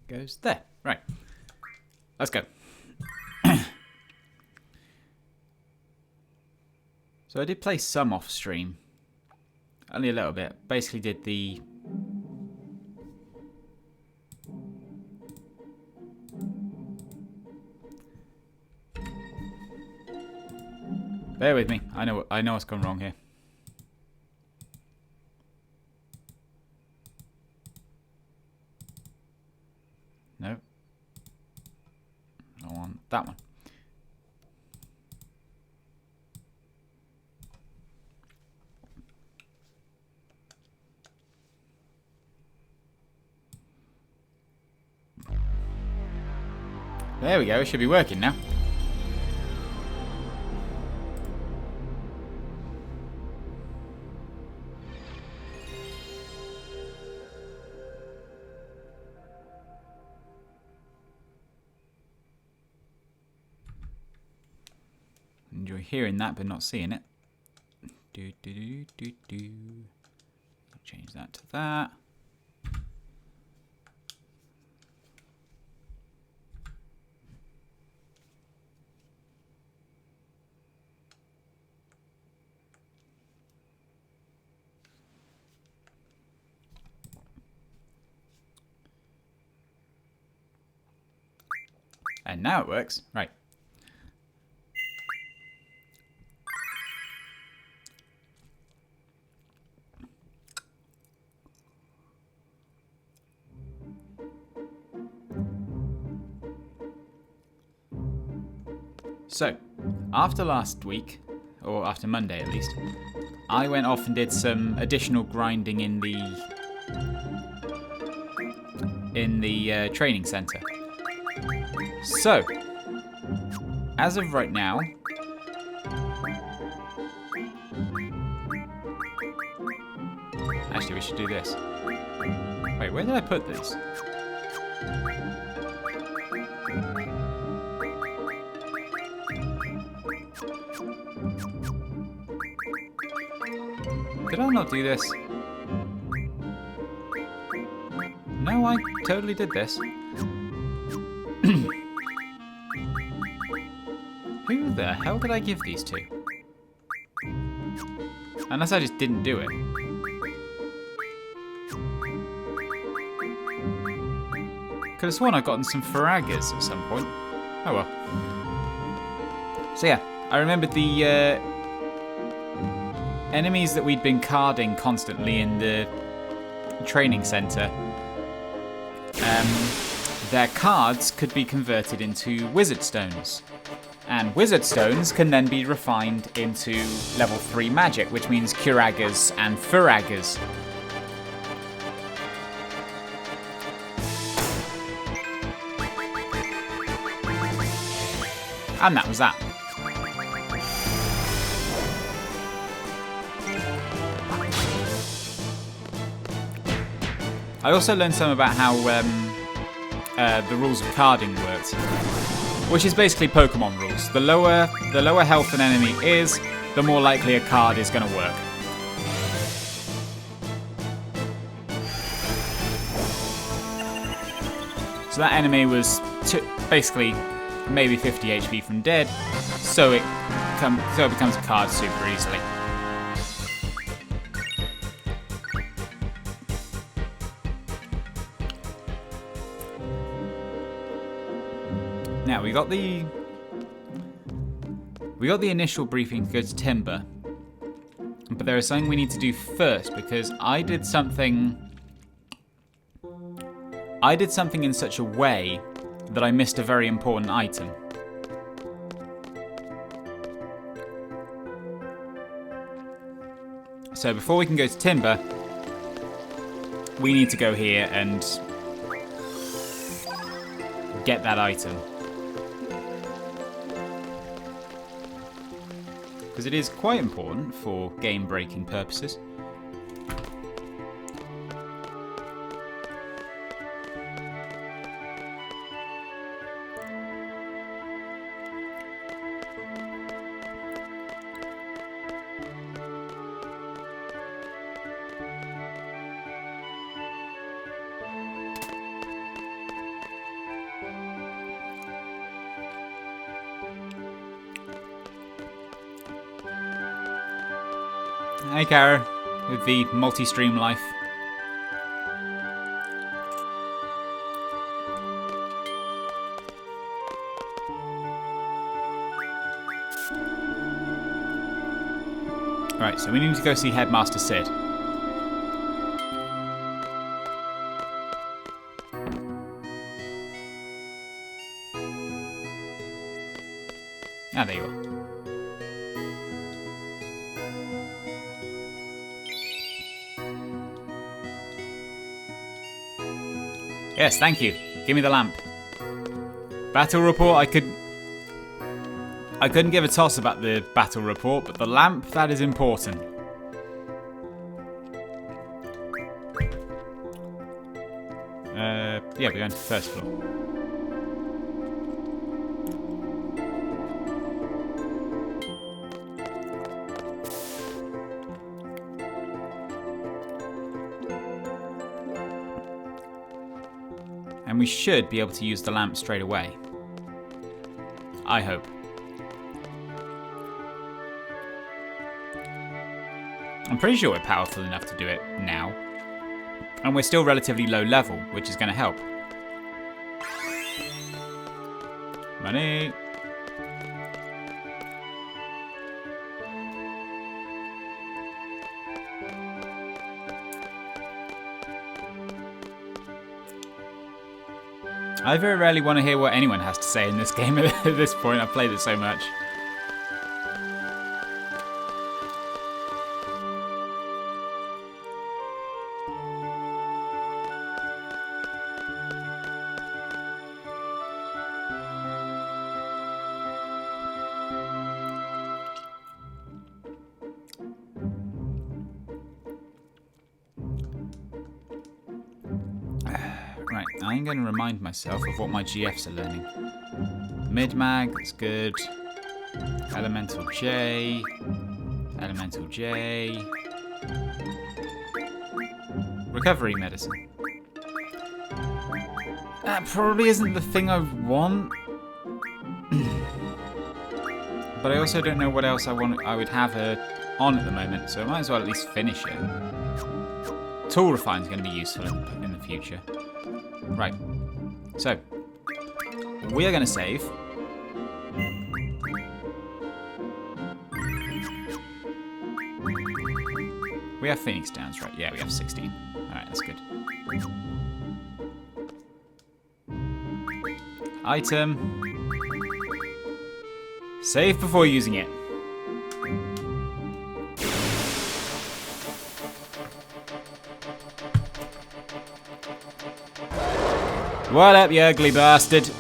goes there. Right. Let's go. So I did play some off stream. Only a little bit. Basically did the... Bear with me. I know what's gone wrong here. No. I want that one. There we go. It should be working now. Enjoy hearing that but not seeing it. Change that to that. And now it works. Right. So, after last week, or after Monday at least, I went off and did some additional grinding in the training center. So, as of right now, actually we should do this. Wait, where did I put this? Did I not do this? No, I totally did this. Who the hell did I give these to? Unless I just didn't do it. Could have sworn I'd gotten some Faragas at some point. Oh well. So yeah, I remembered the enemies that we'd been carding constantly in the training center. Their cards could be converted into wizard stones. And wizard stones can then be refined into level 3 magic, which means Curagas and Furagas. And that was that. I also learned some about how the rules of carding worked, which is basically Pokemon rules. The lower health an enemy is, the more likely a card is going to work. So that enemy was basically maybe 50 HP from dead, so it becomes a card super easily. Now we got the initial briefing to go to Timber, but there is something we need to do first because I did something in such a way that I missed a very important item. So before we can go to Timber, we need to go here and get that item. Because it is quite important for game-breaking purposes. Hey, Kara, with the multi-stream life. Right, so we need to go see Headmaster Sid. Ah, there you are. Yes, thank you. Give me the lamp. Battle report, I couldn't give a toss about the battle report, but the lamp, that is important. Yeah, we're going to the first floor. And we should be able to use the lamp straight away. I hope. I'm pretty sure we're powerful enough to do it now. And we're still relatively low level, which is going to help. Money! I very rarely want to hear what anyone has to say in this game at this point. I've played it so much. Right, I'm going to remind myself of what my GFs are learning. Mid-mag, that's good. Elemental J. Elemental J. Recovery medicine. That probably isn't the thing I want. But I also don't know what else I would have her on at the moment, so I might as well at least finish it. Tool refine is going to be useful in the future. Right, so we are going to save. We have Phoenix Downs, right? Yeah, we have 16. Alright, that's good. Item. Save before using it. What up, you ugly bastard?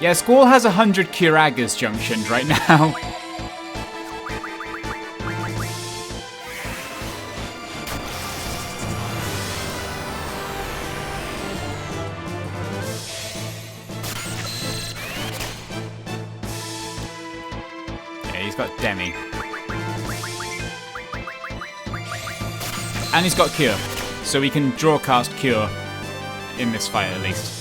Yeah, Squall has 100 Kiragas junctioned right now. Yeah, he's got Demi. And he's got Cure, so we can draw cast Cure in this fight at least.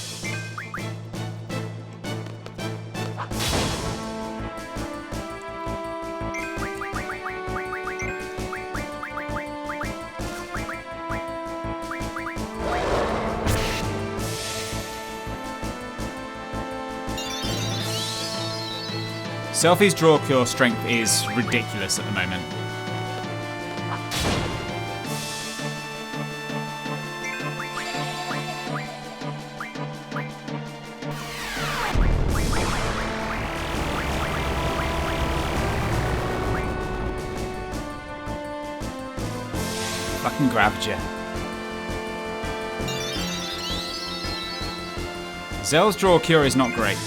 Selphie's draw Cure strength is ridiculous at the moment. Fucking grabbed you. Zell's draw cure is not great.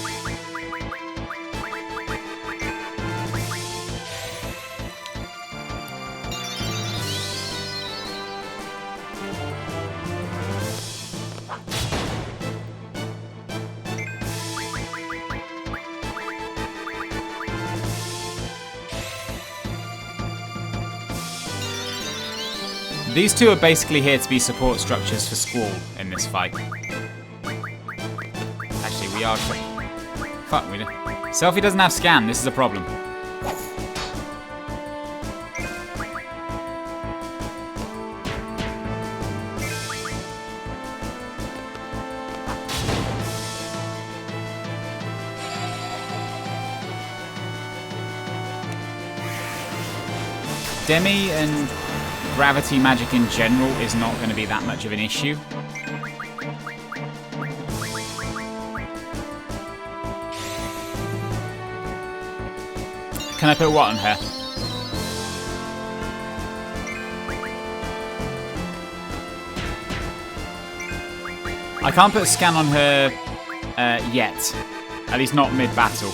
These two are basically here to be support structures for Squall in this fight. Actually, we are... Fuck, we don't... Selphie doesn't have scan, this is a problem. Demi and gravity magic in general is not going to be that much of an issue. Can I put what on her? I can't put a scan on her yet. At least not mid-battle.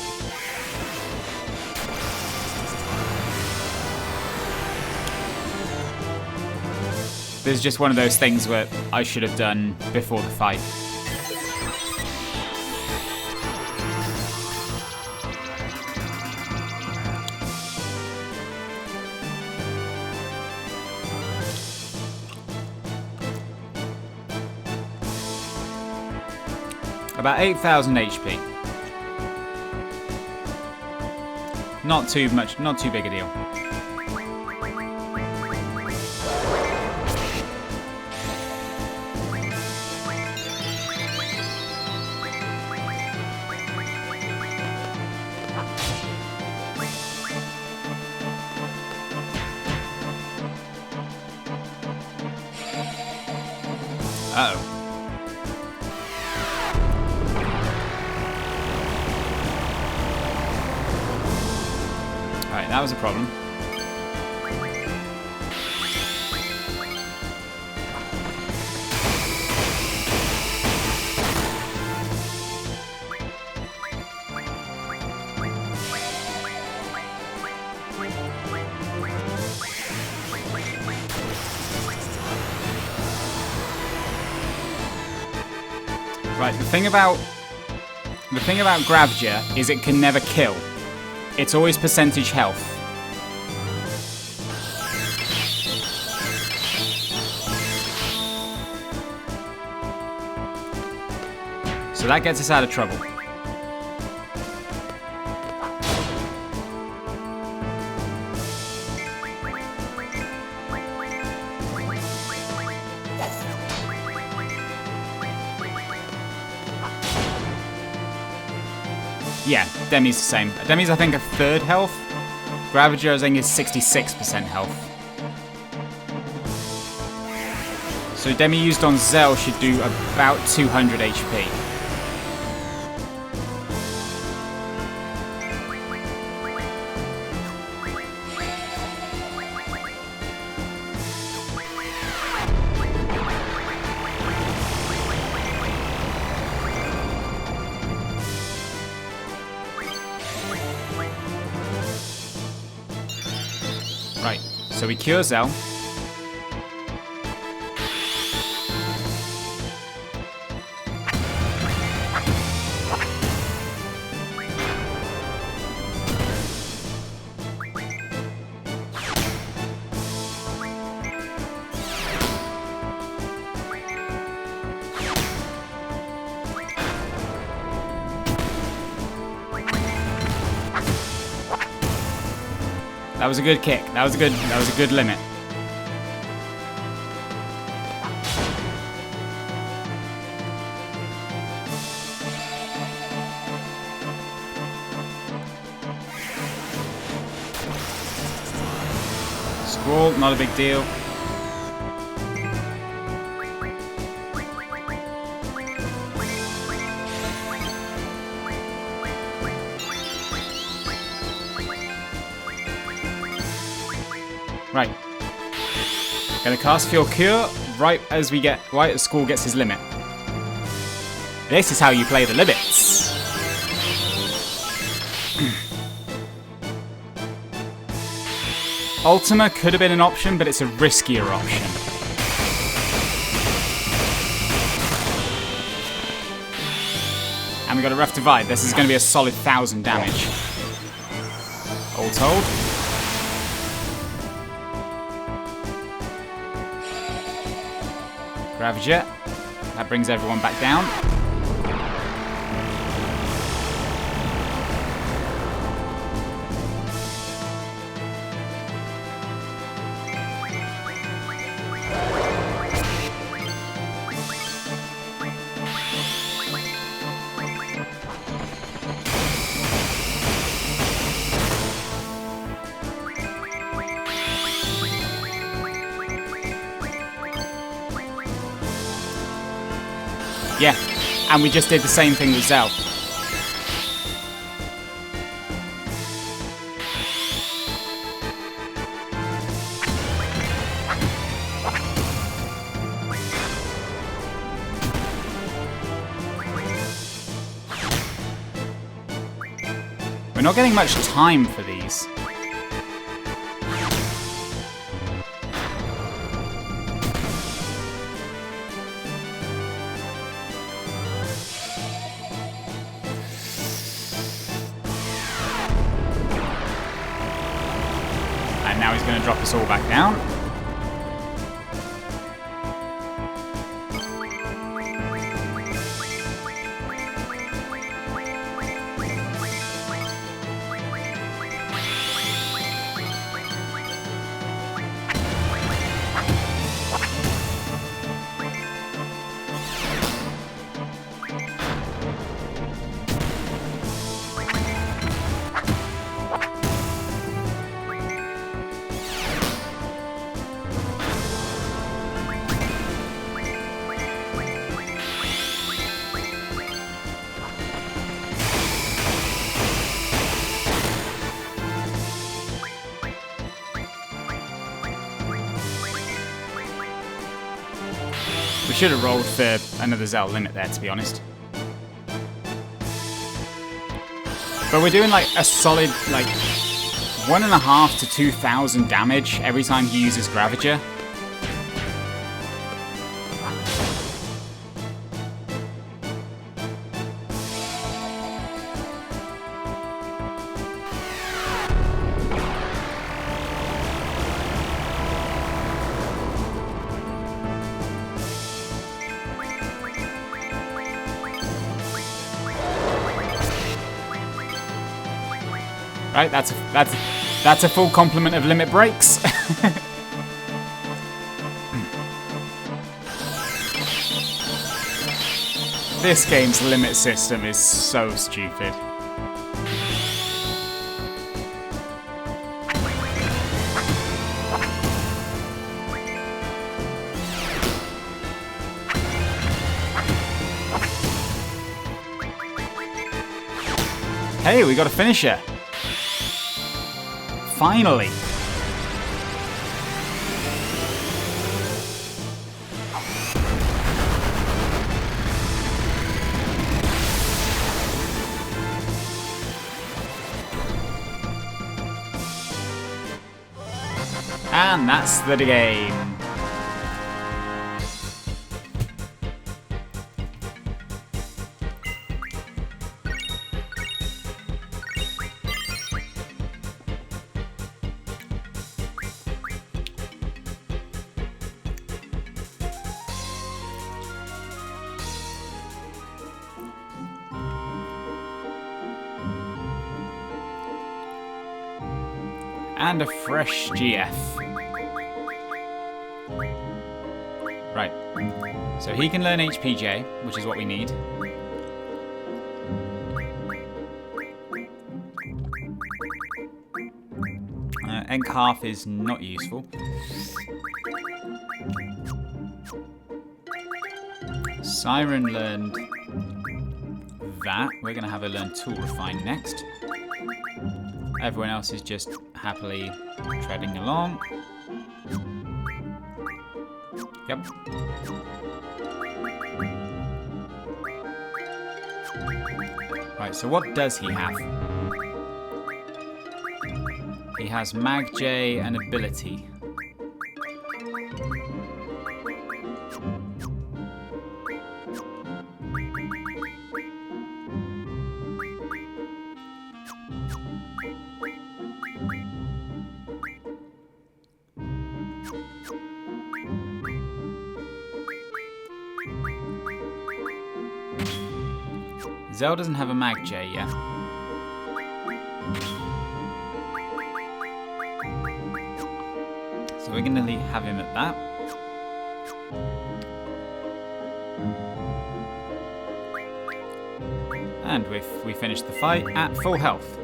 This is just one of those things where I should have done before the fight. About 8,000 HP. Not too much, not too big a deal. Uh-oh. Alright, that was a problem. Right, the thing about Gravgia is it can never kill. It's always percentage health. So that gets us out of trouble. Yeah, Demi's the same. Demi's, I think, a third health. Gravgia, I think, is 66% health. So Demi used on Zell should do about 200 HP. Right, so we cure Zell. That was a good kick. That was a good limit. Squall, not a big deal. Right. Gonna cast Fuel Cure right as Squall gets his limit. This is how you play the limits. Ultima could have been an option, but it's a riskier option. And we got a Rough Divide. This is going to be a solid 1,000 damage. All told. Gravgia. That brings everyone back down. Yeah, and we just did the same thing with Zell. We're not getting much time for these. And now he's going to drop us all back down. We should have rolled for another Zell limit there, to be honest. But we're doing like a solid, like, 1.5 to 2,000 damage every time he uses Gravager. Right, that's a full complement of limit breaks. This game's limit system is so stupid. Hey, we got a finisher. Finally. And that's the game. And a fresh GF. Right. So he can learn HPJ, which is what we need. Enkhalf is not useful. Siren learned that. We're going to have her learn Tool Refine next. Everyone else is just happily treading along. Yep. Right, so what does he have? He has Mag J and Ability. Zell doesn't have a Mag J yet. So we're going to have him at that. And we finished the fight at full health.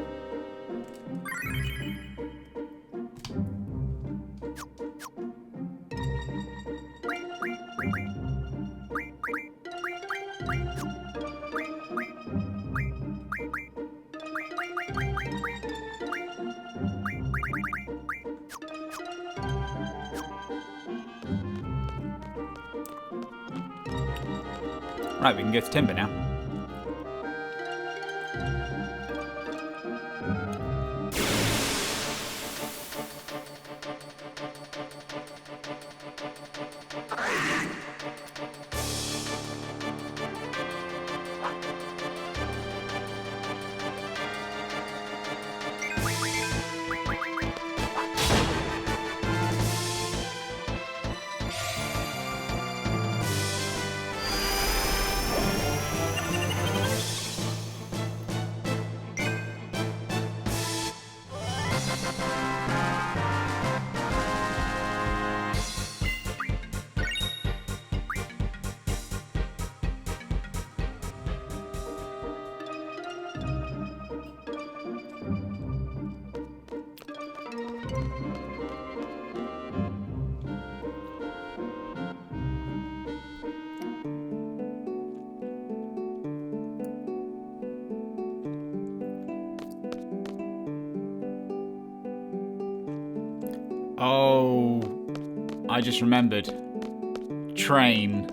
Right, we can go to Timber now. Oh, I just remembered. Train.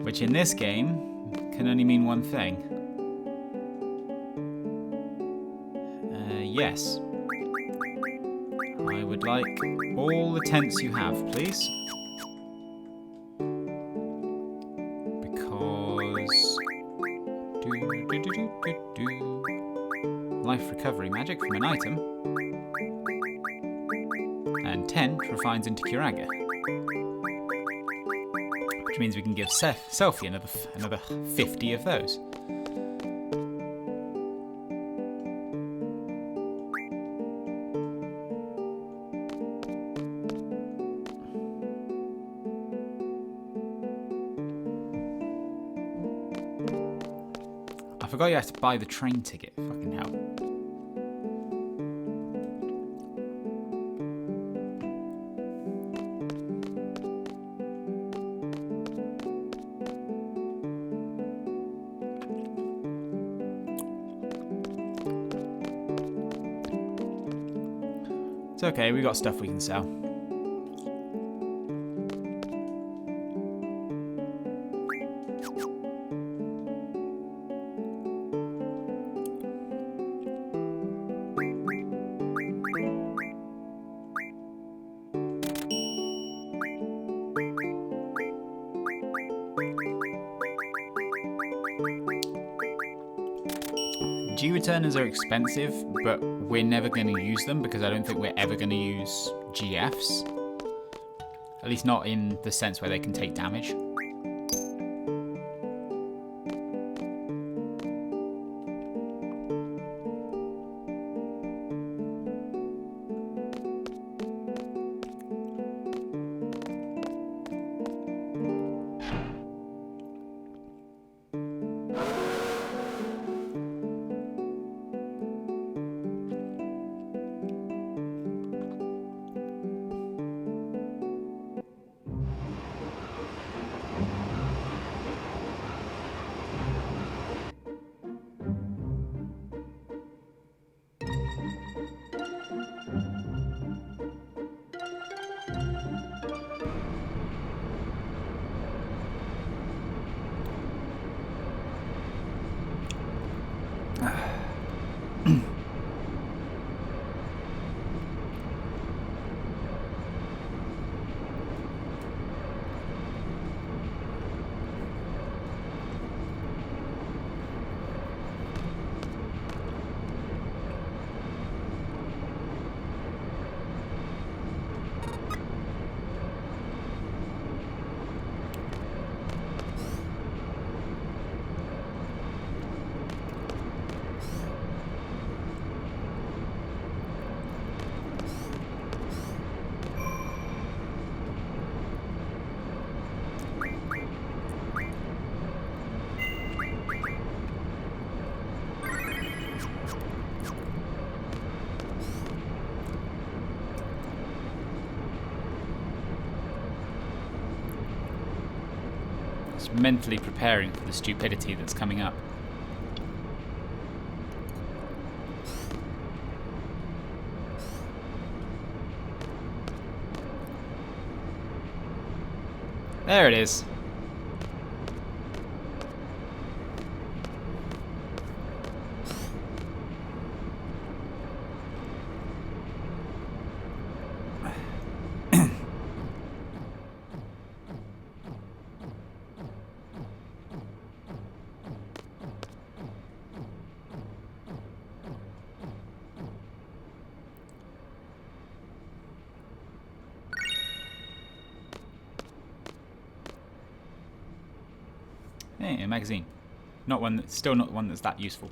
Which in this game can only mean one thing. Yes. I would like all the tents you have, please. Life recovery magic from an item. And 10 refines into Curaga. Which means we can give Selphie another 50 of those. I forgot you have to buy the train ticket. Fucking hell. It's okay, we got stuff we can sell. G-returners are expensive, but we're never going to use them because I don't think we're ever going to use GFs. At least not in the sense where they can take damage. Mentally preparing for the stupidity that's coming up. There it is. Hey, a magazine. Not one that's still not one that's that useful.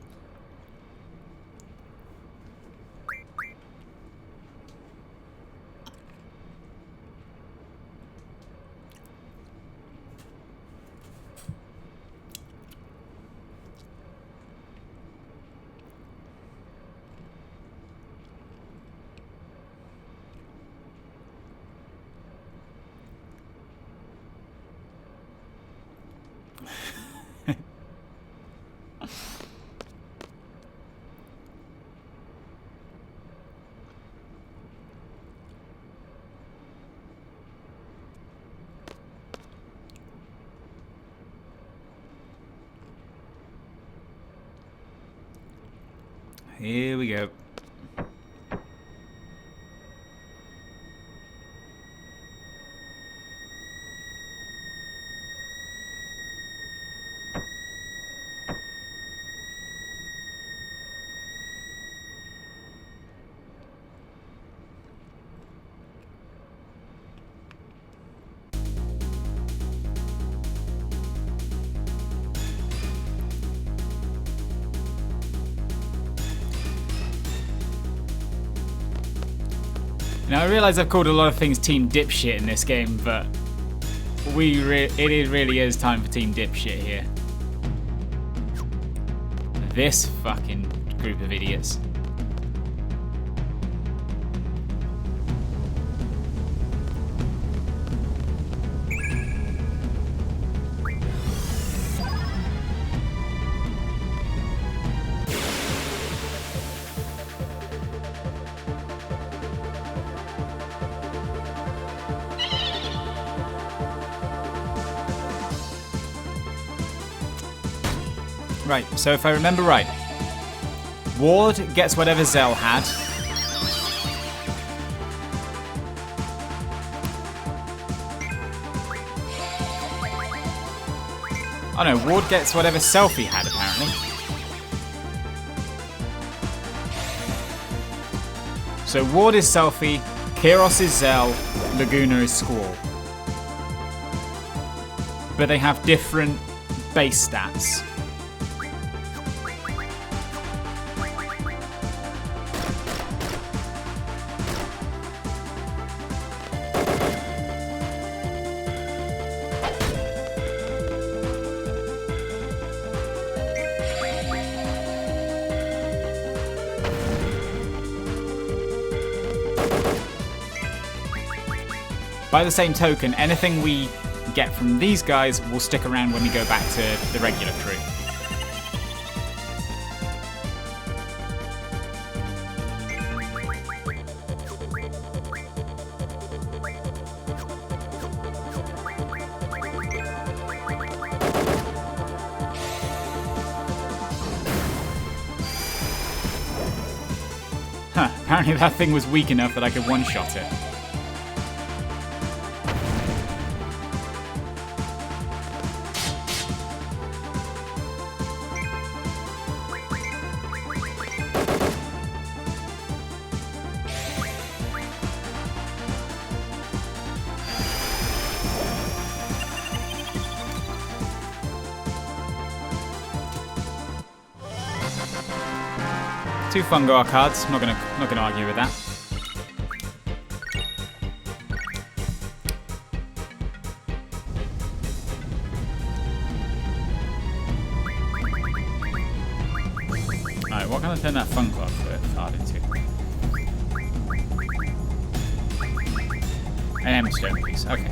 Here we go. Now I realise I've called a lot of things Team Dipshit in this game, but it really is time for Team Dipshit here. This fucking group of idiots. Right, so if I remember right, Ward gets whatever Zell had. Oh no, Ward gets whatever Selphie had, apparently. So Ward is Selphie, Kyros is Zell, Laguna is Squall. But they have different base stats. By the same token, anything we get from these guys will stick around when we go back to the regular crew. Huh, apparently that thing was weak enough that I could one-shot it. Two Fungar cards. Not gonna argue with that. Alright, what can I turn that Fungar card into? An Stone piece. Okay.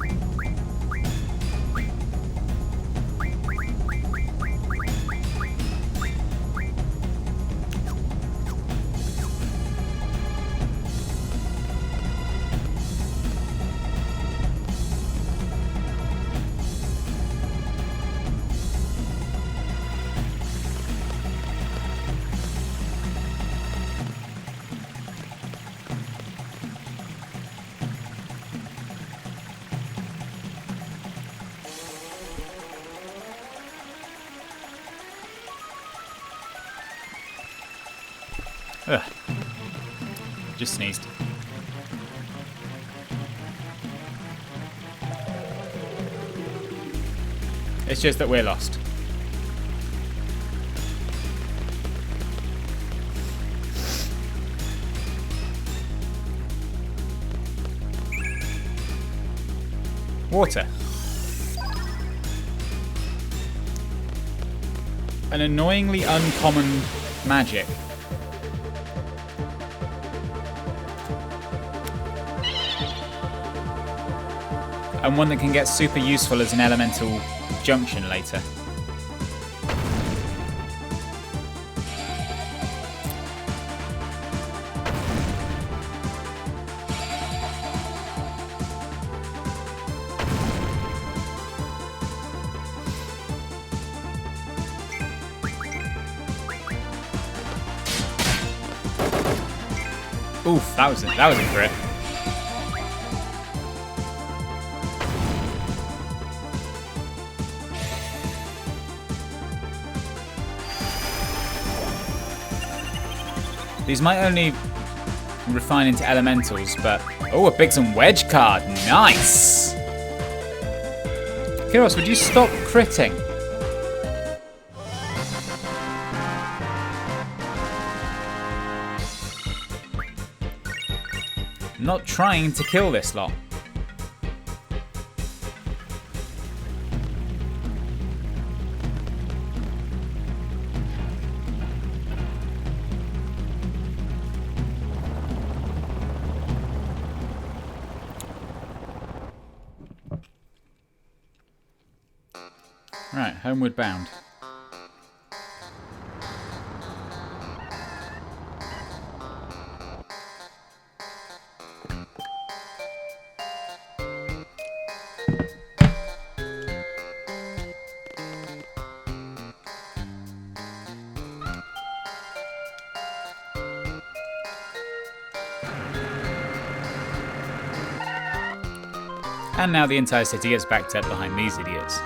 Ugh. Just sneezed. It's just that we're lost. Water. An annoyingly uncommon magic. And one that can get super useful as an elemental junction later. Oof, that was a crit. These might only refine into elementals, but... Oh, a Bigson Wedge card. Nice! Kyros, would you stop critting? I'm not trying to kill this lot. Right, homeward bound. And now the entire city gets backed up behind these idiots.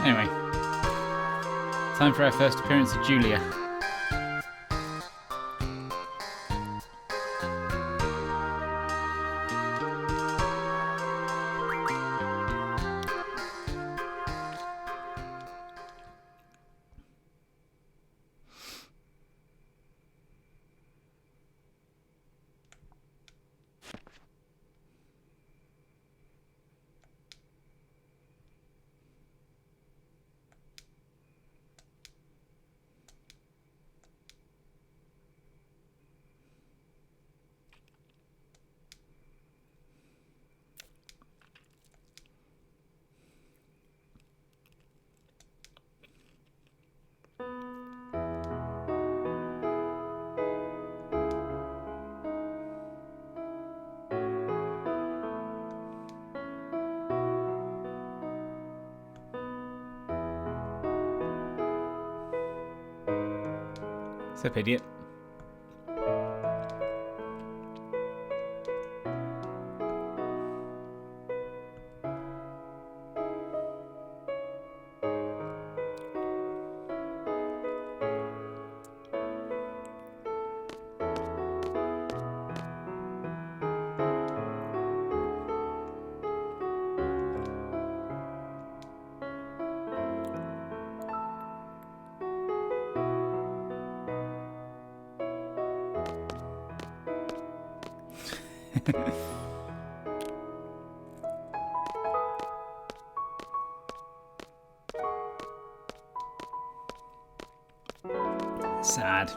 Anyway, time for our first appearance of Julia. What's up, idiot? Sad.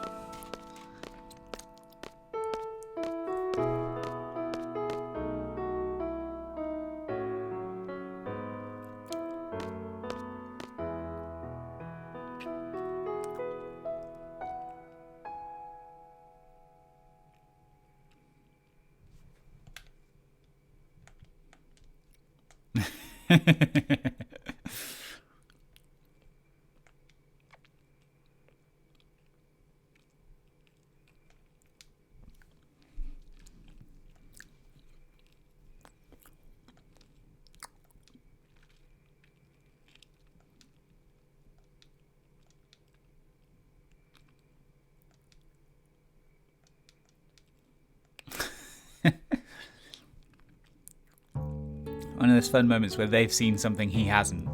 One of those fun moments where they've seen something he hasn't.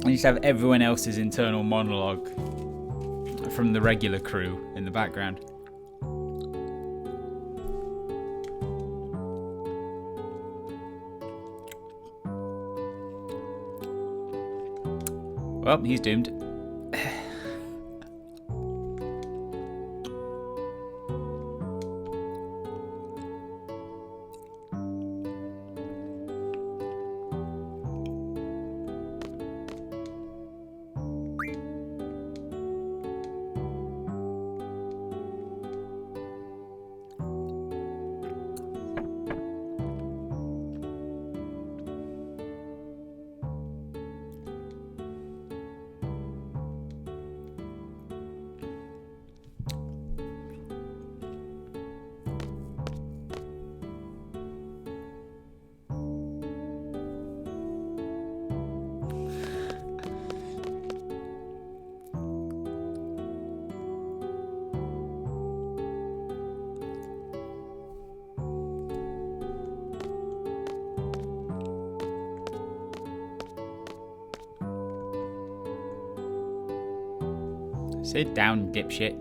You just have everyone else's internal monologue from the regular crew in the background. Well, he's doomed. Sit down, dipshit.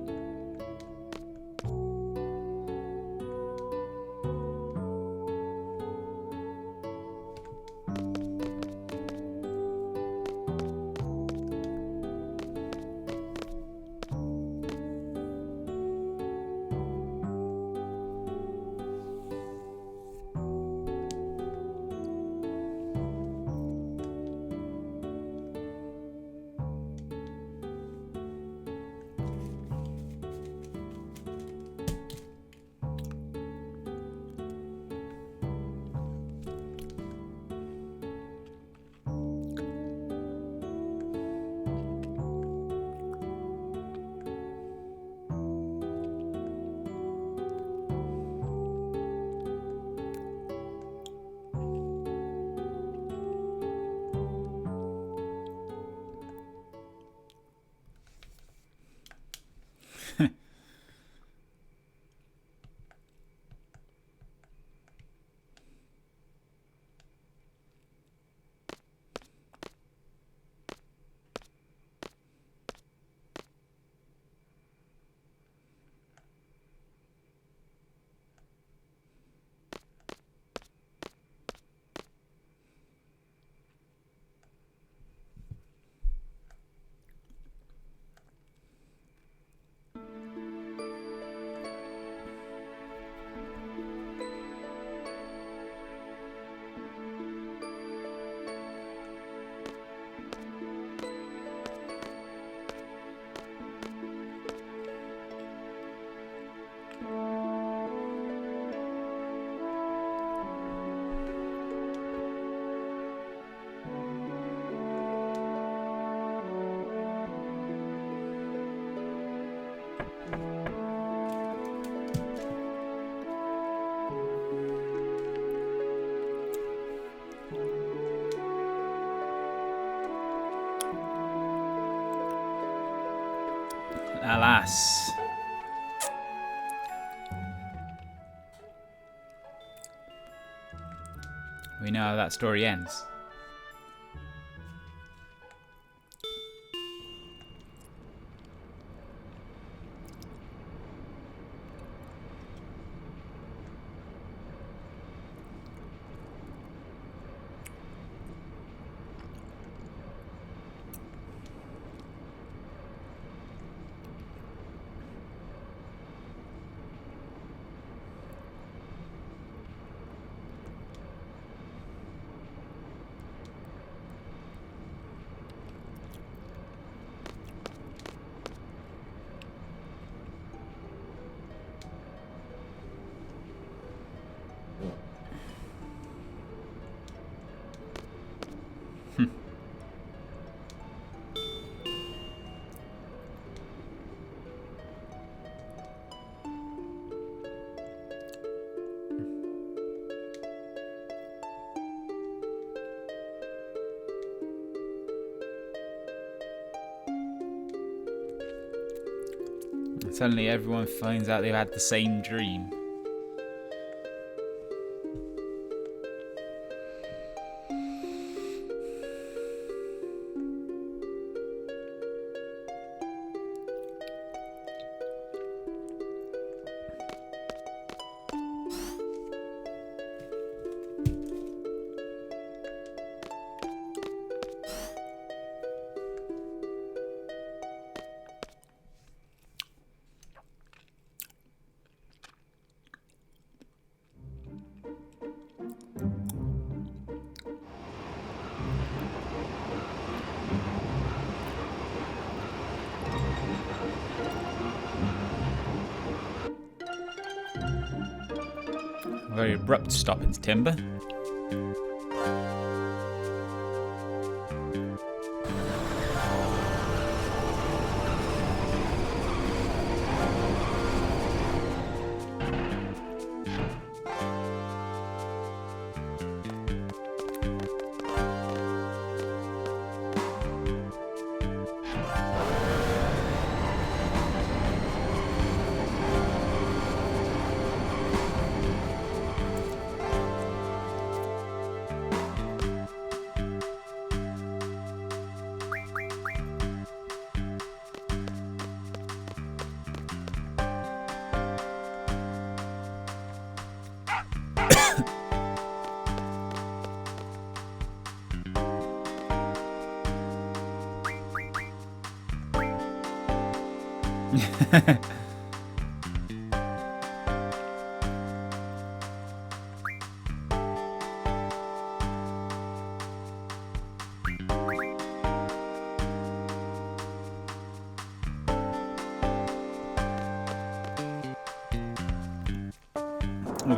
Alas. We know how that story ends. Suddenly everyone finds out they've had the same dream. Very abrupt stop in Timber.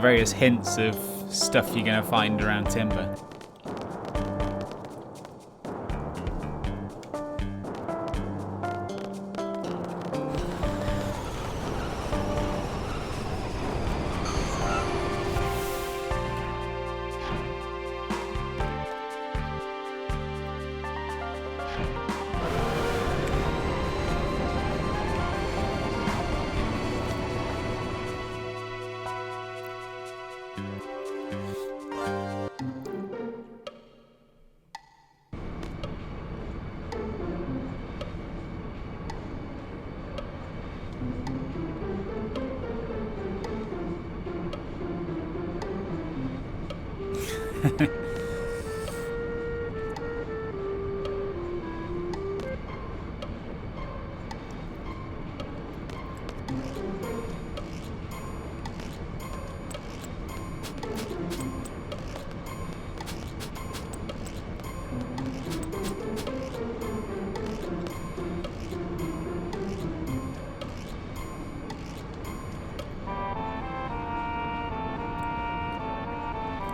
Various hints of stuff you're going to find around Timber.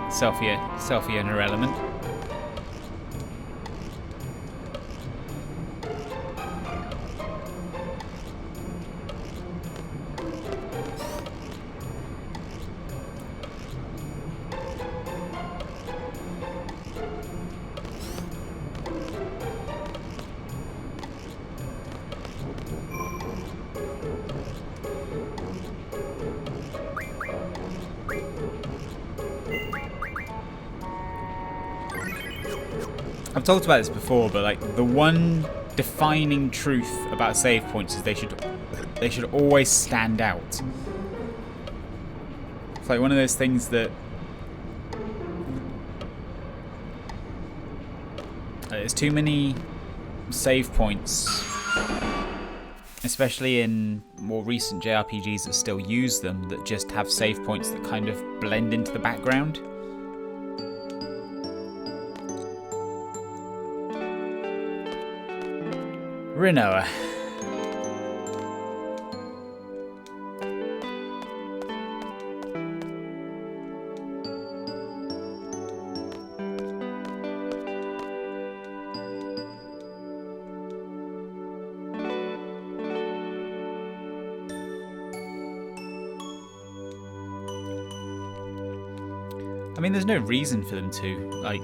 Selfie in her element. I've talked about this before, but like the one defining truth about save points is they should always stand out. It's like one of those things that there's too many save points, especially in more recent JRPGs that still use them, that just have save points that kind of blend into the background. Rinoa. I mean, there's no reason for them to, like...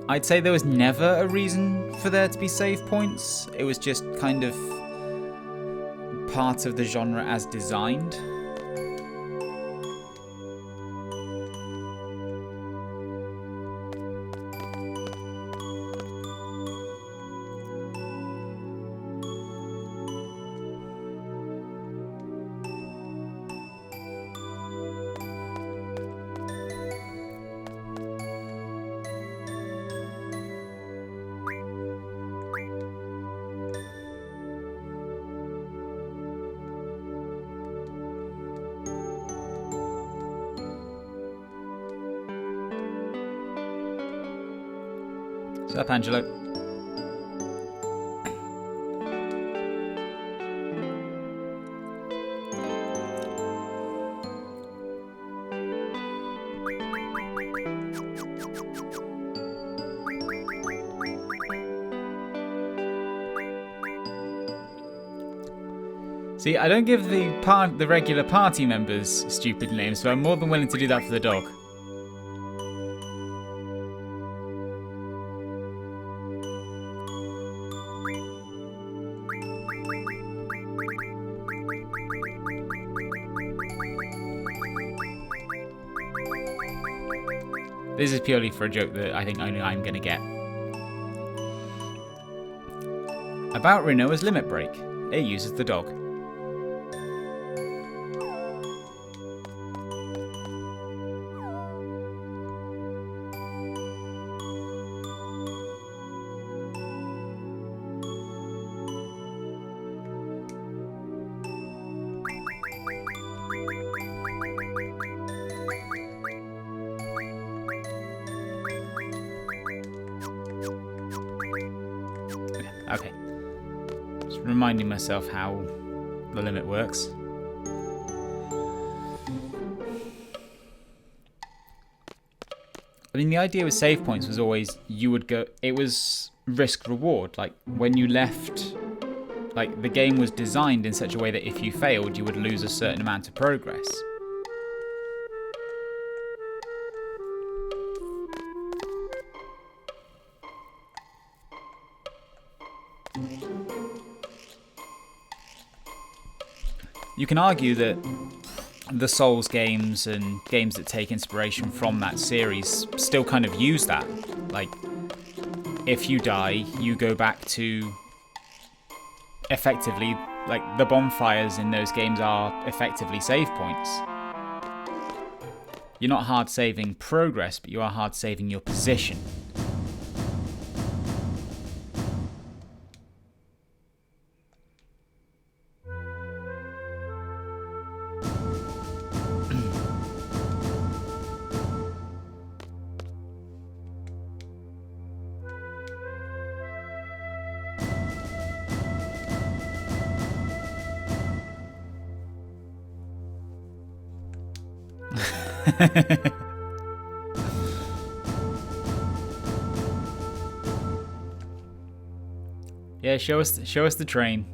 I'd say there was never a reason for there to be save points. It was just kind of part of the genre as designed. What's up, Angelo? See, I don't give the regular party members stupid names, so I'm more than willing to do that for the dog. This is purely for a joke that I think only I'm going to get. About Rinoa's limit break. It uses the dog. Okay. Just reminding myself how the limit works. I mean, the idea with save points was always you would go... It was risk reward. Like, when you left... Like, the game was designed in such a way that if you failed, you would lose a certain amount of progress. You can argue that the Souls games and games that take inspiration from that series still kind of use that. Like, if you die, you go back to effectively, like, the bonfires in those games are effectively save points. You're not hard saving progress, but you are hard saving your position. Yeah, show us the train.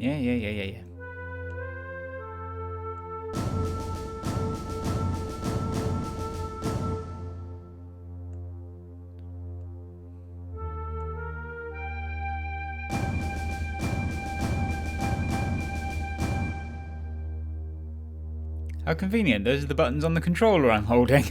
Yeah. How convenient. Those are the buttons on the controller I'm holding.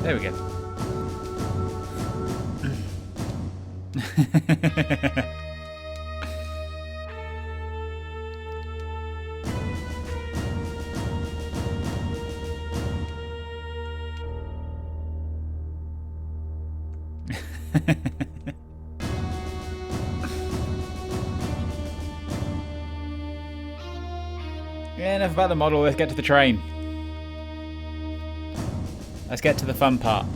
There we go. Yeah, enough about the model, let's get to the train. Let's get to the fun part.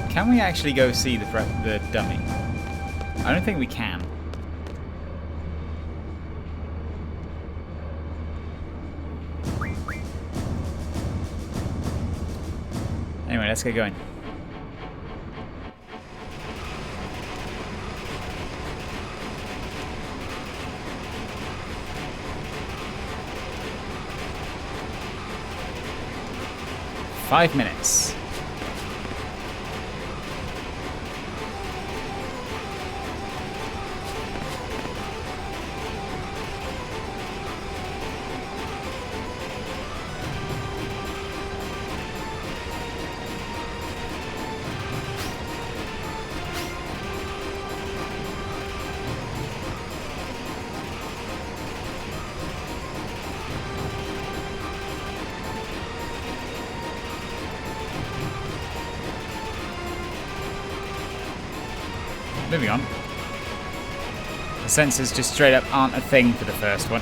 Can we actually go see the dummy? I don't think we can. Anyway, let's get going. Five minutes. Moving on. The sensors just straight up aren't a thing for the first one.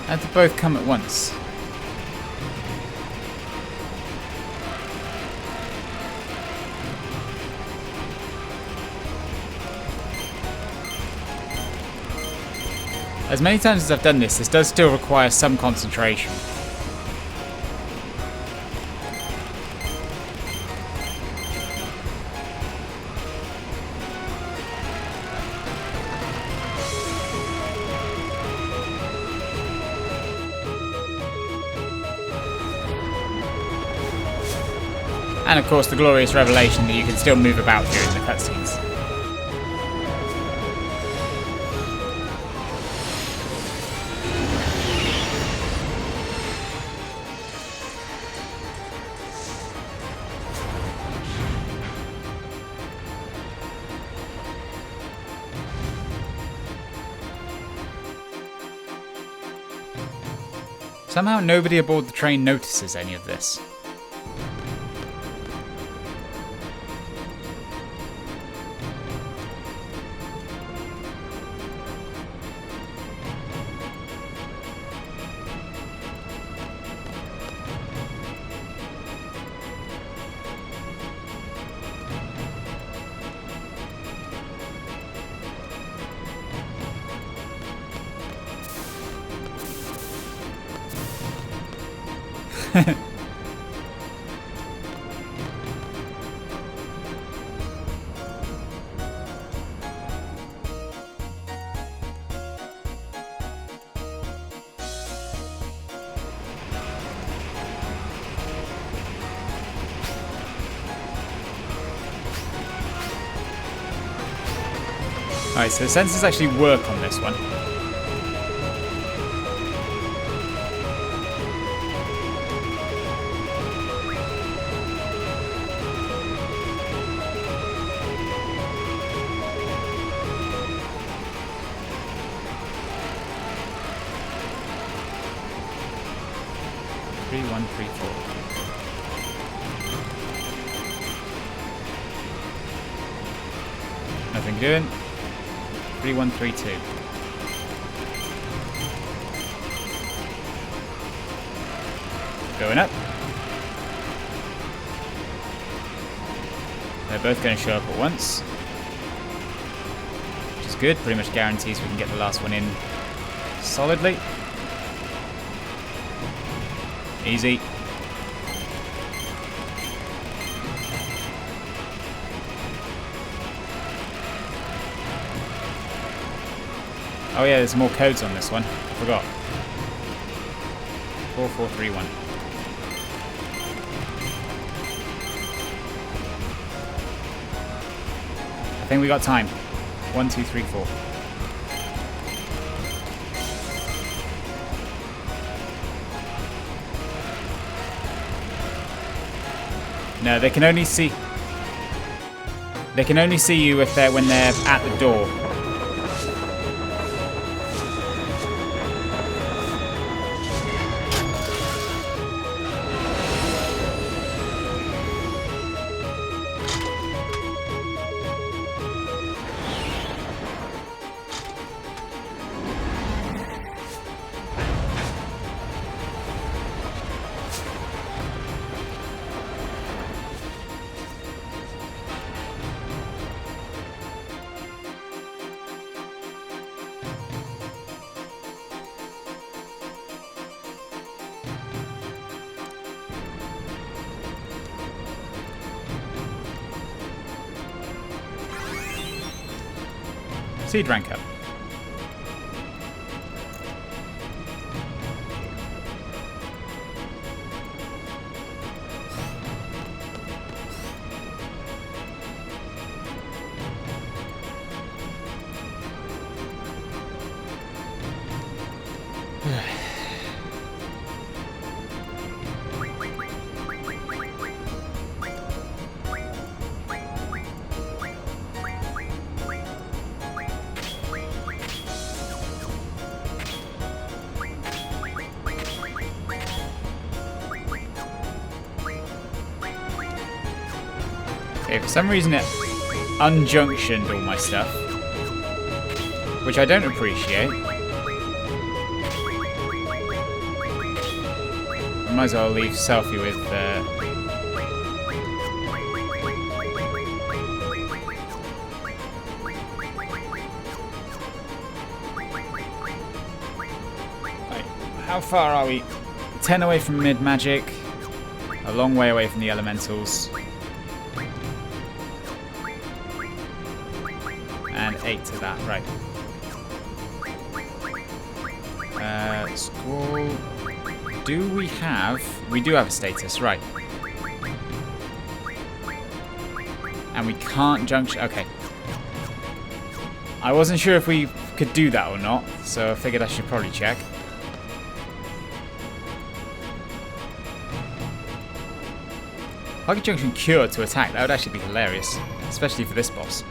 Had to both come at once. As many times as I've done this, this does still require some concentration. And of course the glorious revelation that you can still move about during the cutscenes. Somehow nobody aboard the train notices any of this. Alright, so the sensors actually work on this one. Nothing doing. 3132. Going up. They're both going to show up at once. Which is good. Pretty much guarantees we can get the last one in solidly. Easy. Oh yeah, there's more codes on this one. I forgot. 4431. I think we got time. 1, 2, 3, 4. No, they can only see. They can only see you if when they're at the door. Seed rank up. Okay, for some reason it unjunctioned all my stuff, which I don't appreciate. might as well leave Selphie with... Right, how far are we? 10 away from mid-magic. A long way away from the elementals. And 8 to that, right. Squall. Do we have... We do have a status, right. And we can't junction... Okay. I wasn't sure if we could do that or not, so I figured I should probably check. If I could junction Cure to attack, that would actually be hilarious. Especially for this boss.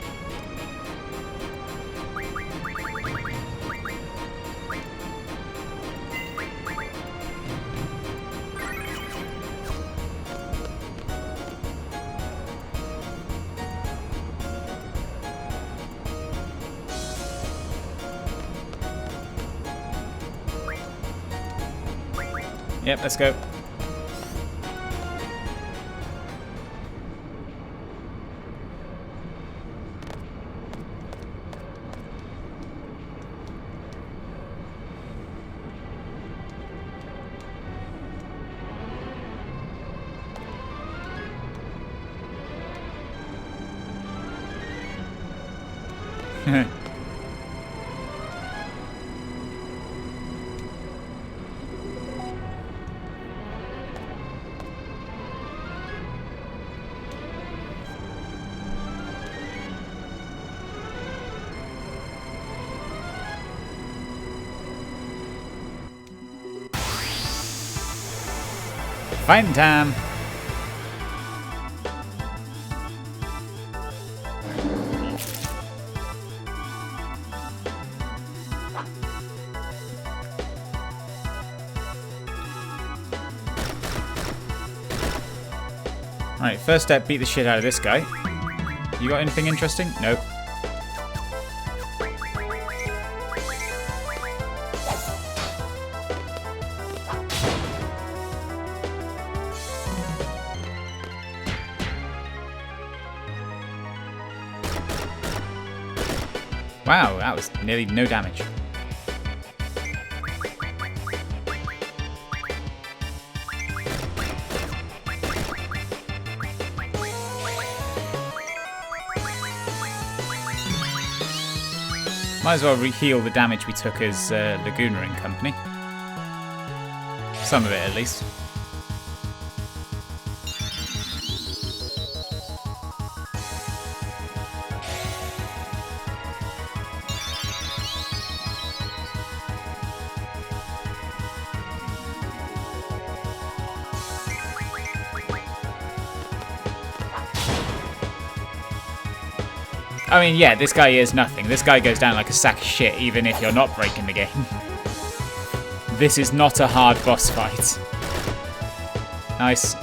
Yep, let's go. Fighting time! Alright, first step, beat the shit out of this guy. You got anything interesting? Nope. Wow, that was nearly no damage. Might as well heal the damage we took as Laguna and company. Some of it, at least. I mean, yeah, this guy is nothing. This guy goes down like a sack of shit, even if you're not breaking the game. This is not a hard boss fight. Nice.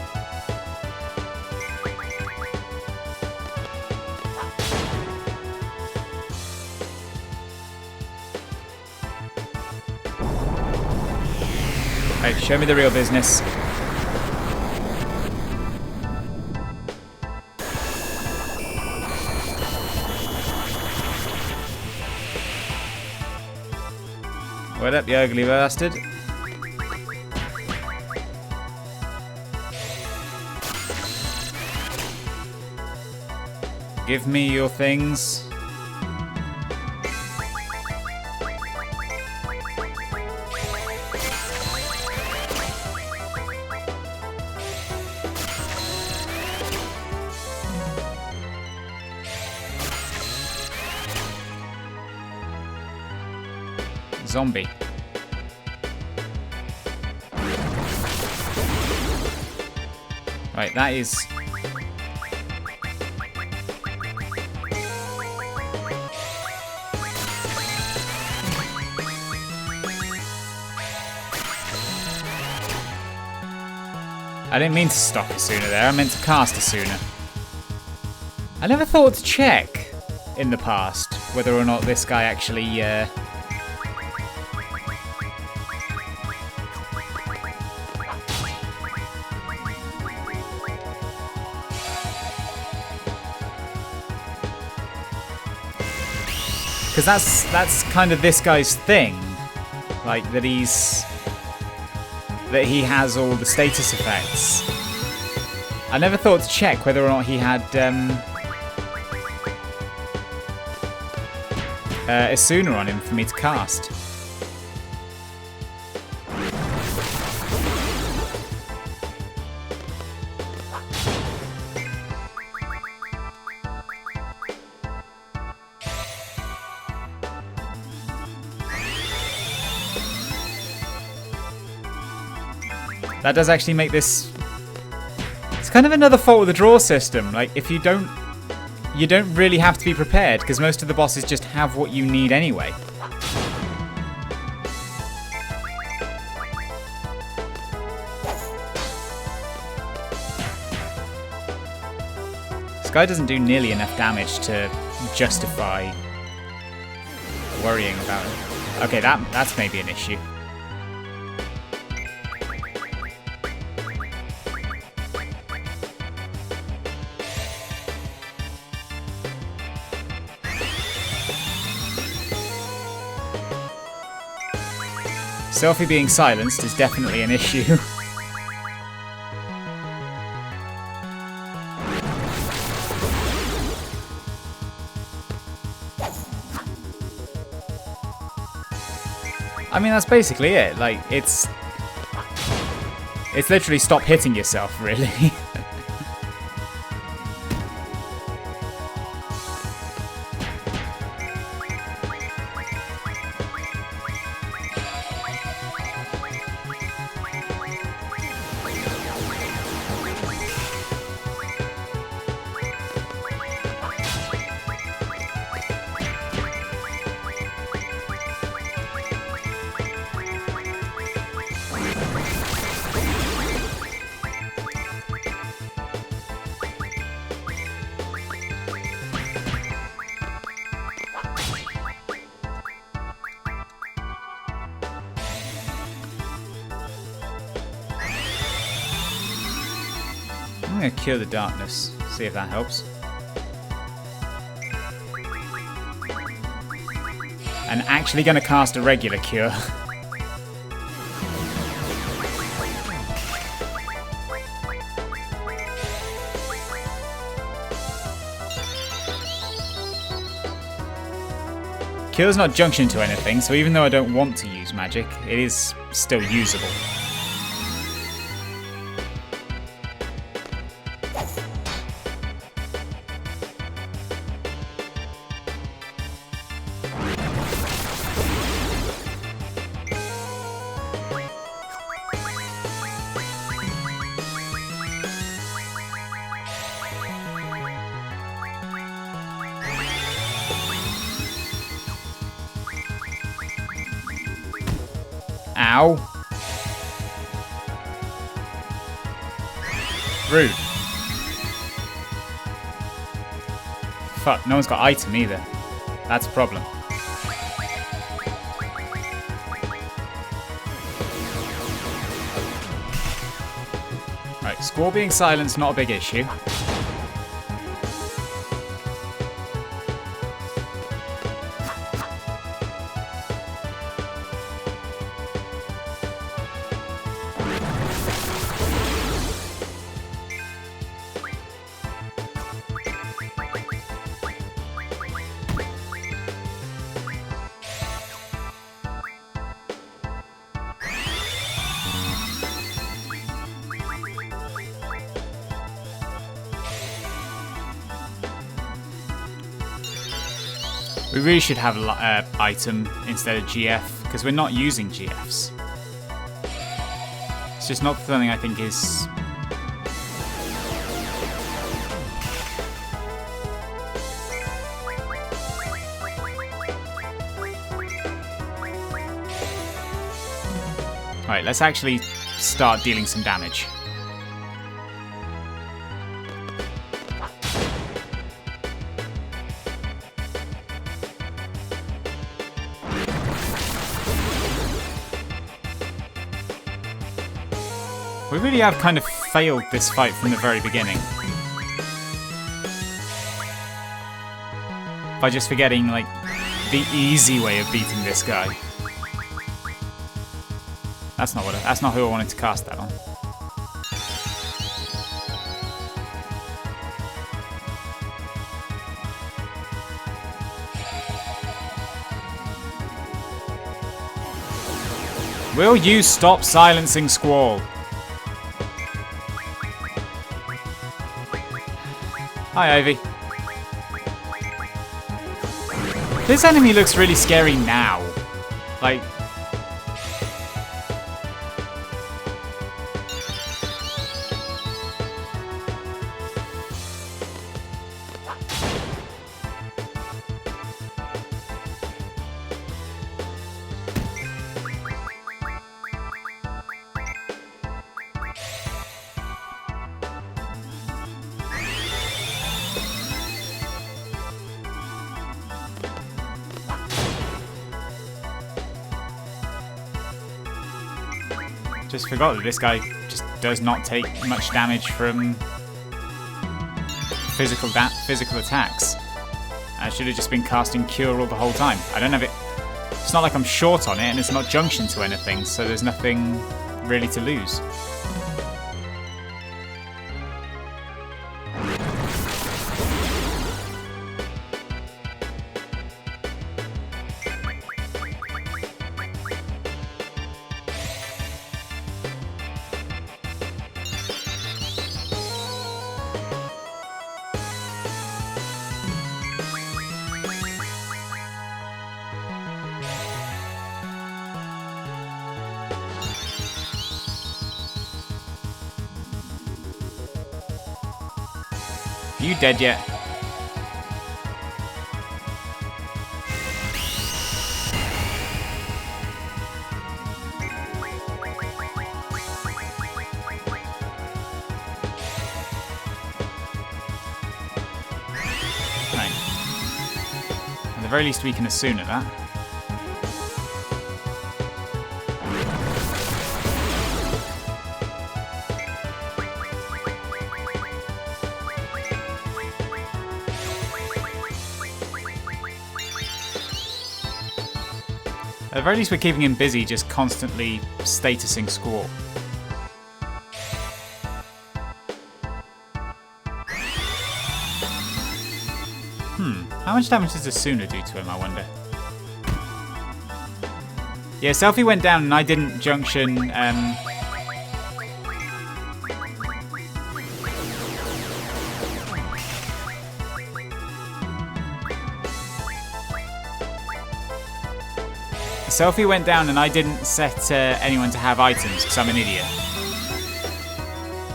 Right, show me the real business. What up, you ugly bastard? Give me your things. Zombie. Right, that is... I didn't mean to stop Asuna there, I meant to cast Asuna. I never thought to check in the past whether or not this guy actually... Because that's kind of this guy's thing. Like, that he has all the status effects. I never thought to check whether or not he had Asuna on him for me to cast. That does actually make this... It's kind of another fault with the draw system. Like, if you don't really have to be prepared, because most of the bosses just have what you need anyway. This guy doesn't do nearly enough damage to justify worrying about him. Okay, that's maybe an issue. Selphie being silenced is definitely an issue. I mean, that's basically it. Like, it's literally stop hitting yourself, really. I'm going to cure the darkness, see if that helps. And actually going to cast a regular cure. Cure's not junction to anything, so even though I don't want to use magic, it is still usable. Ow. Rude. Fuck, no one's got item either. That's a problem. Right, Squall being silenced, not a big issue. We really should have item instead of GF, because we're not using GFs. It's just not something I think is... Alright, let's actually start dealing some damage. We really have kind of failed this fight from the very beginning. By just forgetting, like, the easy way of beating this guy. That's not who I wanted to cast that on. Will you stop silencing Squall? Hi, Ivy. This enemy looks really scary now. Like... Just forgot that this guy just does not take much damage from physical attacks. I should have just been casting Cure all the whole time. I don't have it. It's not like I'm short on it, and it's not junction to anything, so there's nothing really to lose. Are you dead yet? Right. At the very least we can assume that. At the very least, we're keeping him busy, just constantly statusing Squall. How much damage does Asuna do to him, I wonder? Yeah, Selphie went down and I didn't junction... Selphie went down and I didn't set anyone to have items because I'm an idiot.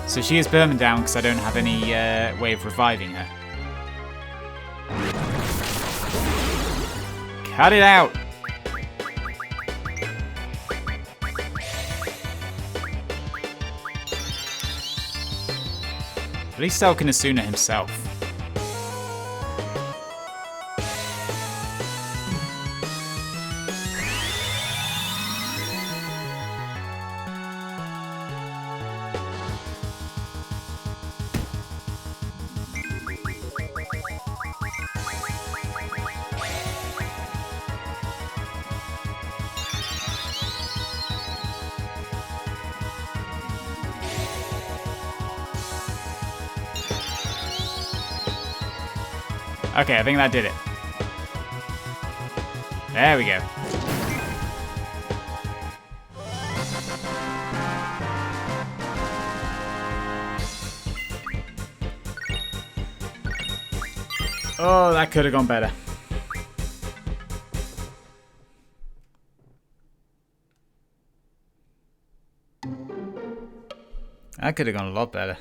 So she is Burman down because I don't have any way of reviving her. Cut it out! At least Sel can Asuna himself. Okay, I think that did it. There we go. Oh, that could have gone better. That could have gone a lot better.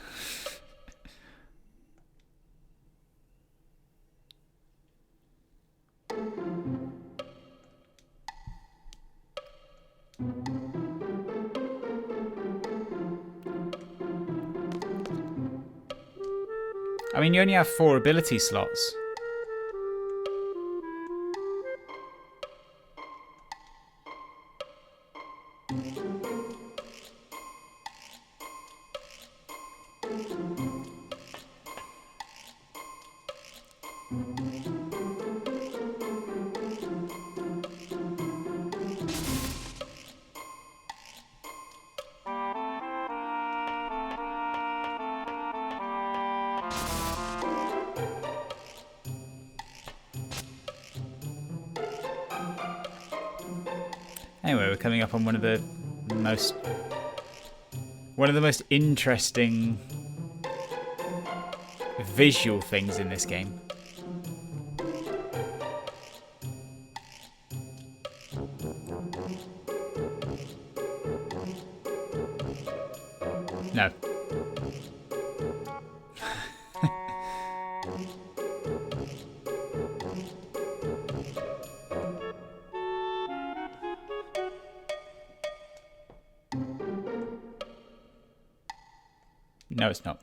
I mean, you only have 4 ability slots. Anyway, we're coming up on one of the most interesting visual things in this game. No. No, it's not.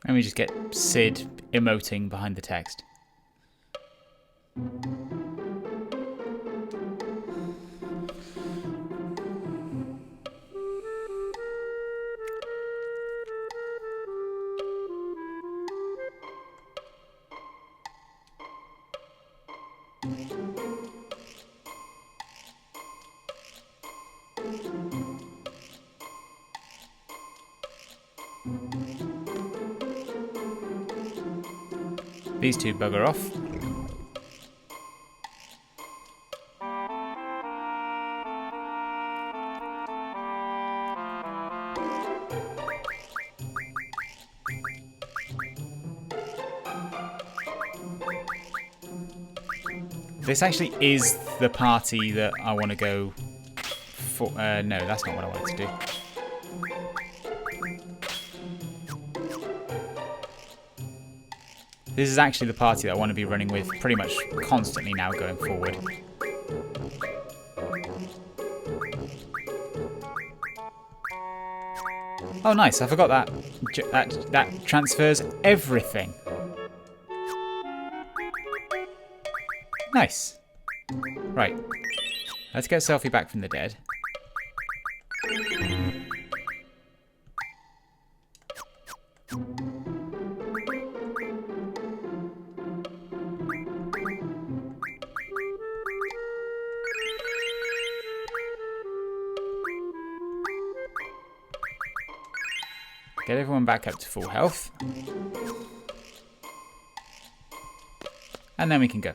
And we just get Sid emoting behind the text. These two bugger off. This actually is the party that I want to go for. No, that's not what I wanted to do. This is actually the party that I want to be running with pretty much constantly now going forward. Oh, nice. I forgot that. That transfers everything. Nice. Right. Let's get Selphie back from the dead. Get everyone back up to full health. And then we can go.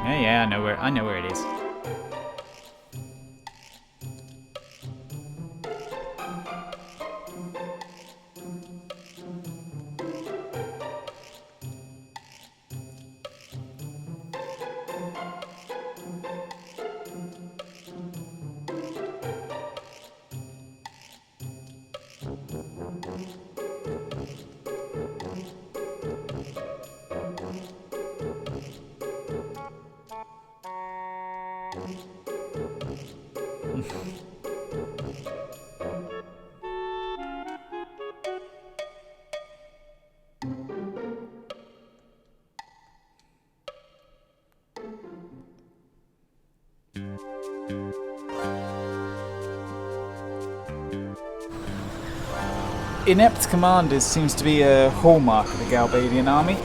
Yeah, I know where it is. Inept commanders seems to be a hallmark of the Galbadian army.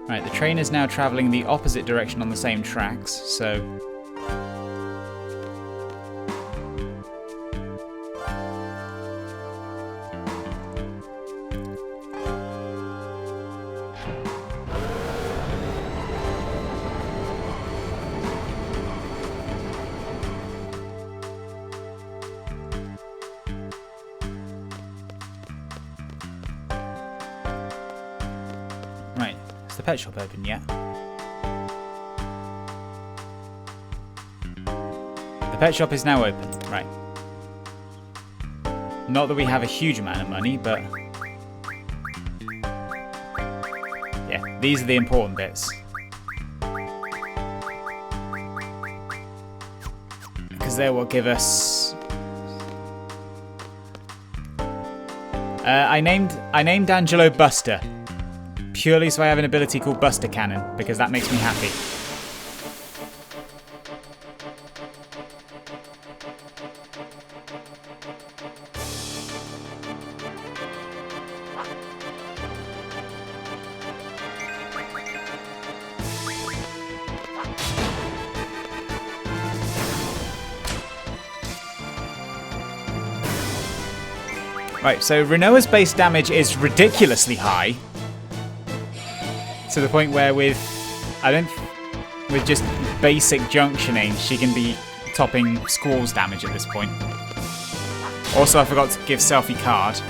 Right, the train is now travelling the opposite direction on the same tracks, so... Right, is the pet shop open yet? The pet shop is now open, right. Not that we have a huge amount of money, but... yeah, these are the important bits. Because they're what give us... I named Angelo Buster. Purely so I have an ability called Buster Cannon, because that makes me happy. Right, so Rinoa's base damage is ridiculously high. To the point where with just basic junctioning, she can be topping Squall's damage at this point. Also, I forgot to give Selfie card.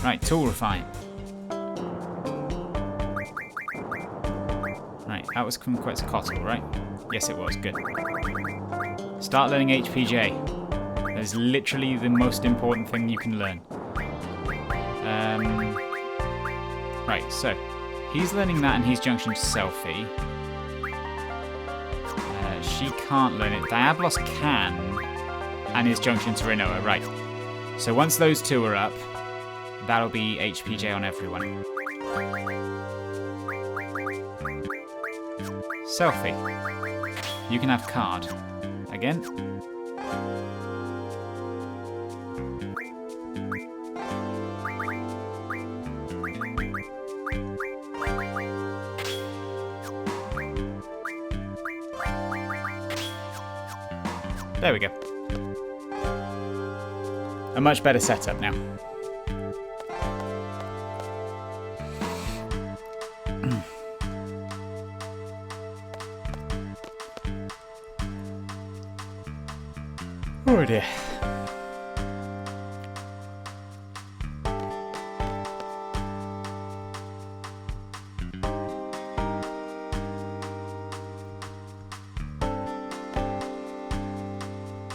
Right, tool refine. Right, that was Quetzalcoatl, right? Yes, it was. Good. Start learning HPJ. That is literally the most important thing you can learn. Right, so he's learning that and he's junctioned to Selfie. She can't learn it. Diablos can, and is junctioned to Rinoa, right. So once those two are up, that'll be HPJ on everyone. Selfie. You can have card. Again. There we go. A much better setup now. Oh dear.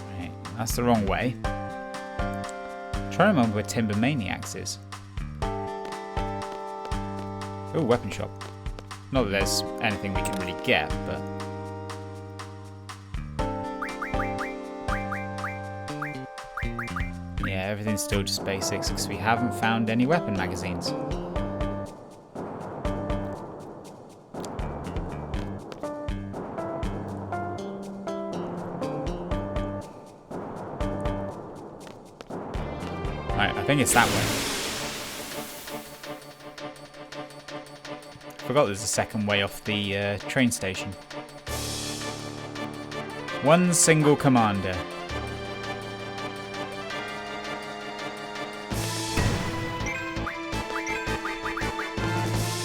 Right, that's the wrong way. Try to remember where Timber Maniacs is. Oh, weapon shop. Not that there's anything we can really get, but... yeah, everything's still just basics because we haven't found any weapon magazines. Right, I think it's that way. Forgot there's a second way off the train station. One single commander.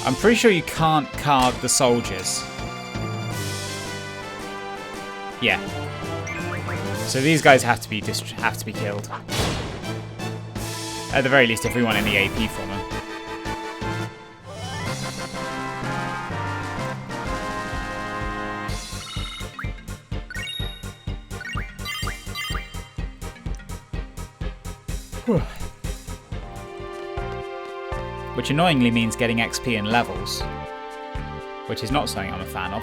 I'm pretty sure you can't card the soldiers. Yeah. So these guys have to be killed. At the very least, if we want any AP from them. Which annoyingly means getting XP and levels, which is not something I'm a fan of.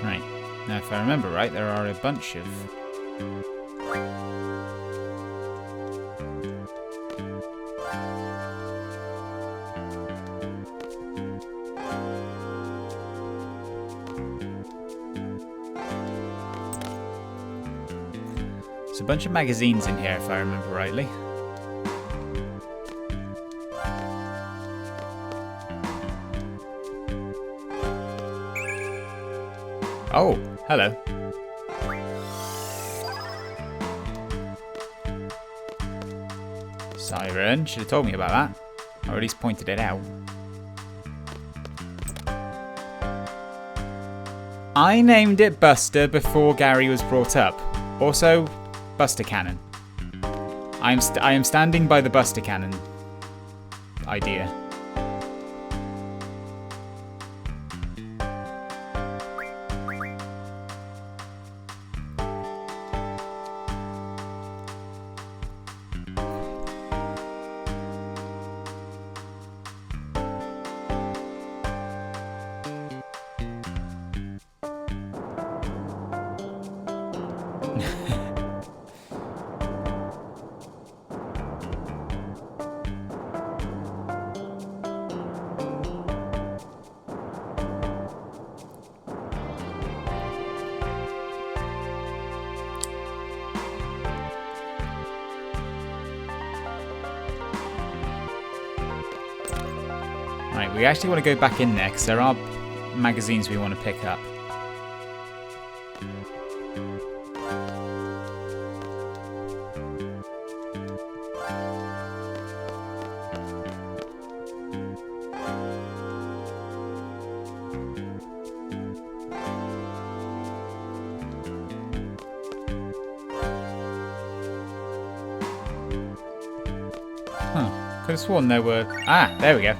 Right, now if I remember right, there are a bunch of... There's a bunch of magazines in here, if I remember rightly. Oh, hello. Siren, should have told me about that. Or at least pointed it out. I named it Buster before Gary was brought up. Also, Buster Cannon. I am standing by the Buster Cannon idea. Right, we actually want to go back in there because there are magazines we want to pick up. Huh, could have sworn there were... Ah, there we go.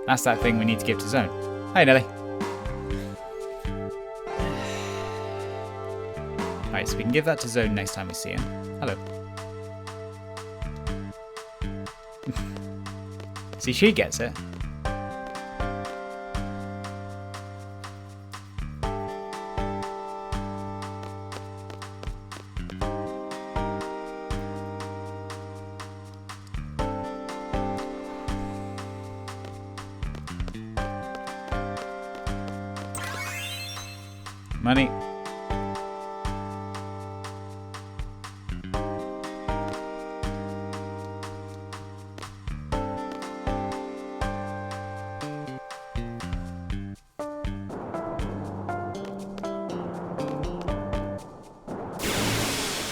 That's that thing we need to give to Zone. Hey, Nelly. Alright, so we can give that to Zone next time we see him. Hello. See, she gets it. Money.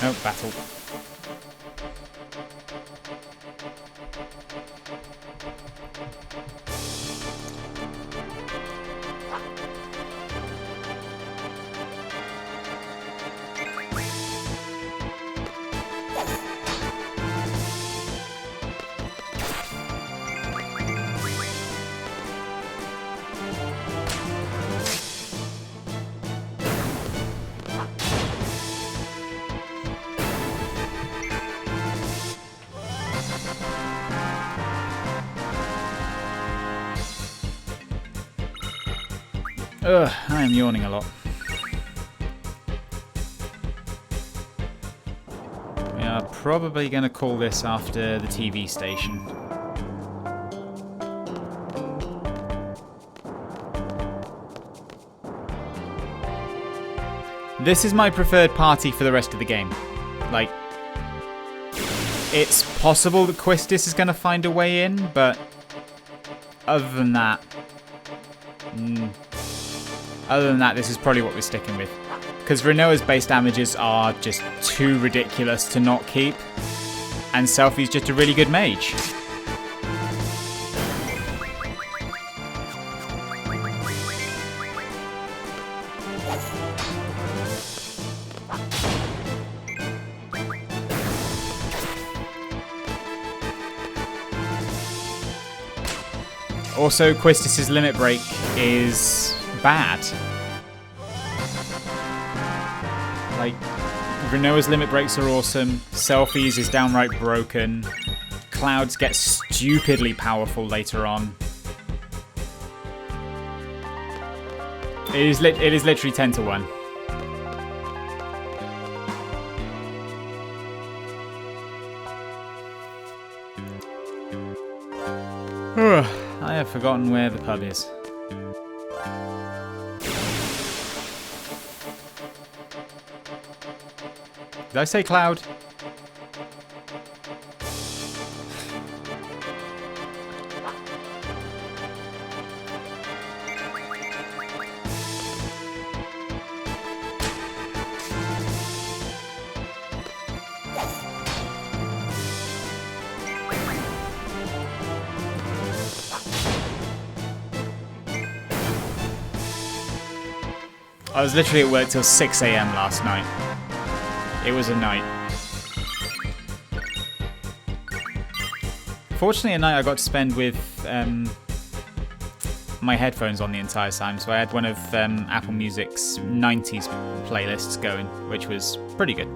Oh, battle. Ugh, I am yawning a lot. We are probably going to call this after the TV station. This is my preferred party for the rest of the game. Like, it's possible that Quistis is going to find a way in, but other than that... Other than that, this is probably what we're sticking with. Because Rinoa's base damages are just too ridiculous to not keep. And Selphie's just a really good mage. Also, Quistis' limit break is bad. Like, Rinoa's limit breaks are awesome, Selphie's is downright broken, Cloud's get stupidly powerful later on. It is literally 10 to 1. I have forgotten where the pub is. Did I say Cloud? I was literally at work till 6 AM last night. It was a night. Fortunately, a night I got to spend with my headphones on the entire time, so I had one of Apple Music's 90s playlists going, which was pretty good.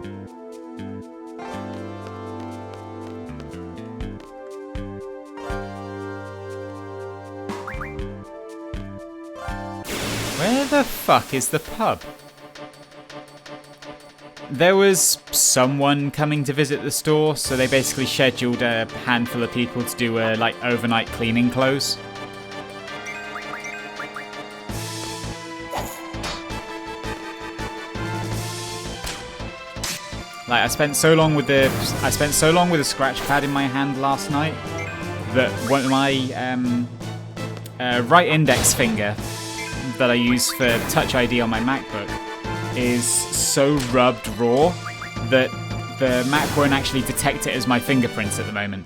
Where the fuck is the pub? There was someone coming to visit the store, so they basically scheduled a handful of people to do a overnight cleaning close. I spent so long with the scratch pad in my hand last night that one of my right index finger that I use for Touch ID on my MacBook is so rubbed raw that the Mac won't actually detect it as my fingerprints at the moment.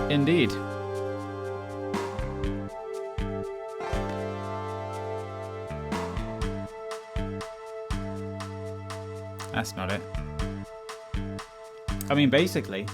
Indeed. That's not it. I mean, basically.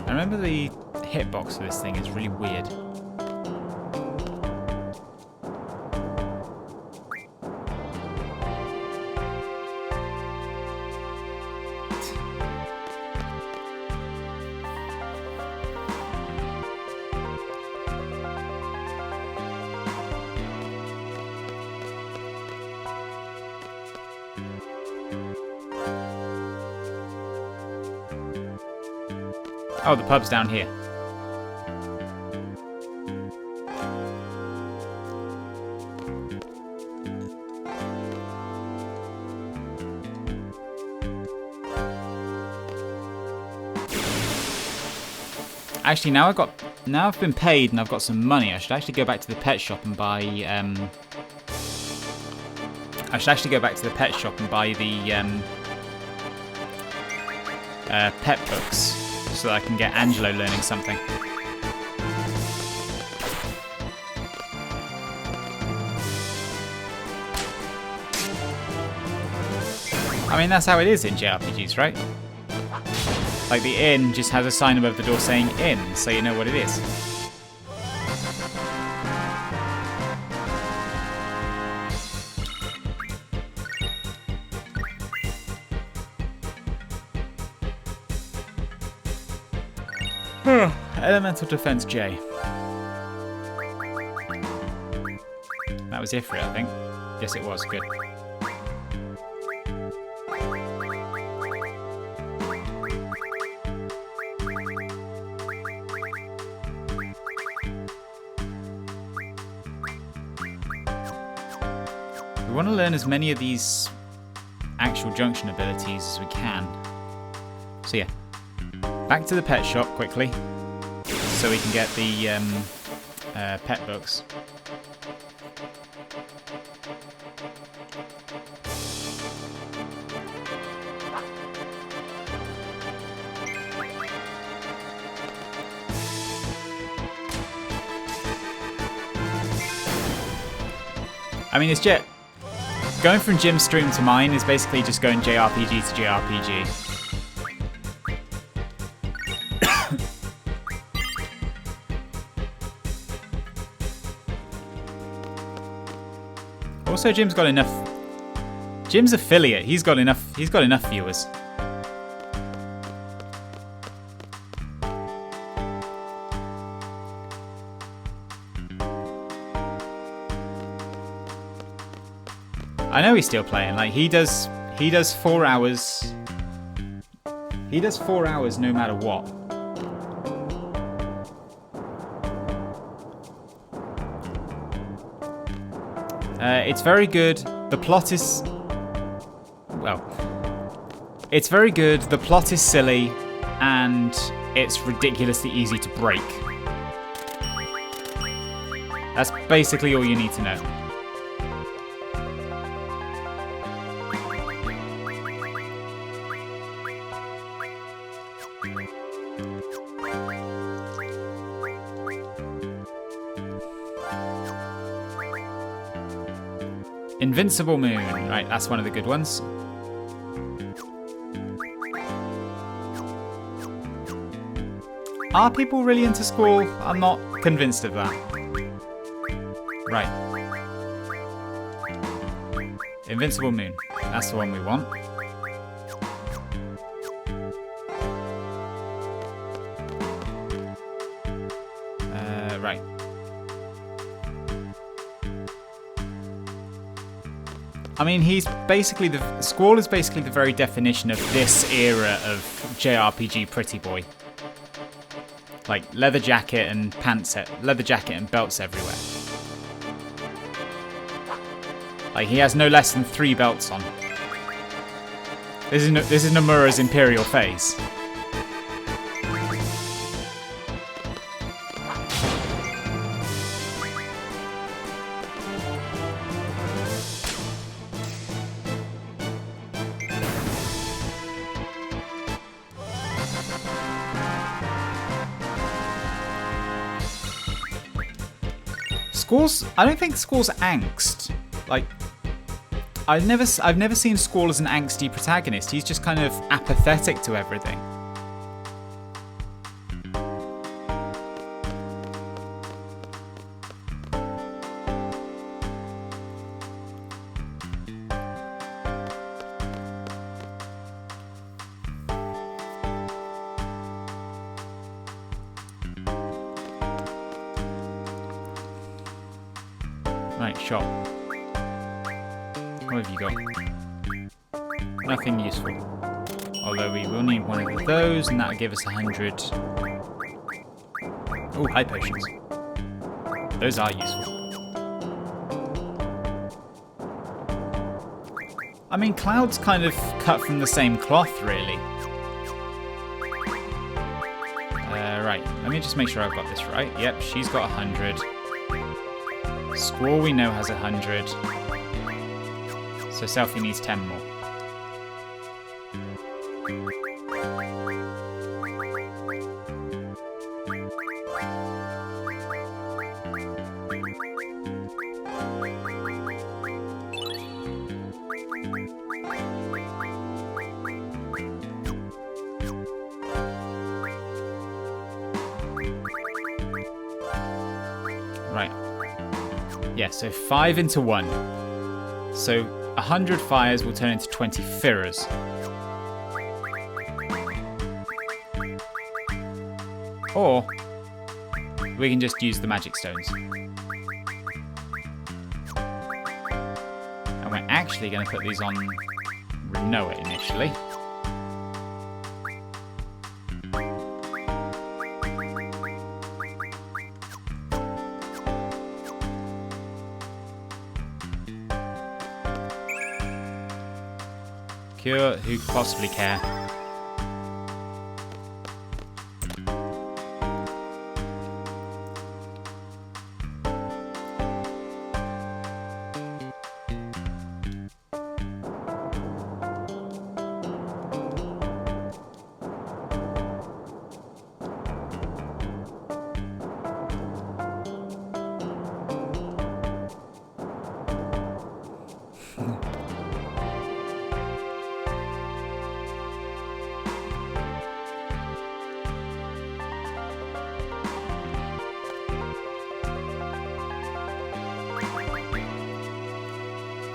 I remember the hitbox for this thing is really weird. Oh, the pub's down here. Actually, now I've been paid and I've got some money. I should actually go back to the pet shop and buy the pet books, so that I can get Angelo learning something. I mean, that's how it is in JRPGs, right? Like, the inn just has a sign above the door saying inn, so you know what it is. Elemental Defense J. That was Ifrit, I think. Yes, it was. Good. We want to learn as many of these actual junction abilities as we can. So yeah, back to the pet shop quickly, so we can get the pet books. I mean, it's going from Jim's stream to mine is basically just going JRPG to JRPG. Also, Jim's got enough. Jim's affiliate. He's got enough viewers. I know he's still playing. Like he does 4 hours. He does 4 hours no matter what. It's very good. The plot is... Well, it's very good. The plot is silly, and it's ridiculously easy to break. That's basically all you need to know. Invincible Moon. Right, that's one of the good ones. Are people really into Squall? I'm not convinced of that. Right. Invincible Moon. That's the one we want. Right. I mean, Squall is basically the very definition of this era of JRPG pretty boy. Like leather jacket and belts everywhere. Like he has no less than 3 belts on. This is Nomura's Imperial phase. I don't think Squall's angst. Like, I've never seen Squall as an angsty protagonist. He's just kind of apathetic to everything. Right, shop. What have you got? Nothing useful. Although we will need one of those, and that'll give us 100. Oh, high potions. Those are useful. I mean, Cloud's kind of cut from the same cloth, really. Right, let me just make sure I've got this right. Yep, she's got 100. Squall we know has 100. So Selphie needs 10 more. Right. Yeah, so 5 into 1. So 100 fires will turn into 20 Firras. Or we can just use the magic stones. And we're actually going to put these on Rinoa initially. Cure, who could possibly care?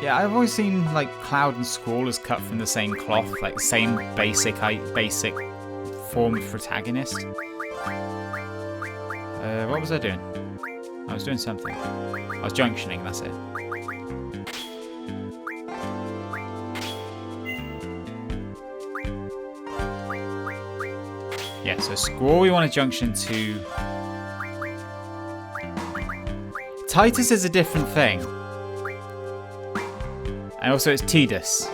Yeah, I've always seen like Cloud and Squall as cut from the same cloth, like the same basic form of protagonist. What was I doing? I was doing something. I was junctioning, that's it. Yeah, so Squall we want to junction to. Titus is a different thing. And also it's Tidus.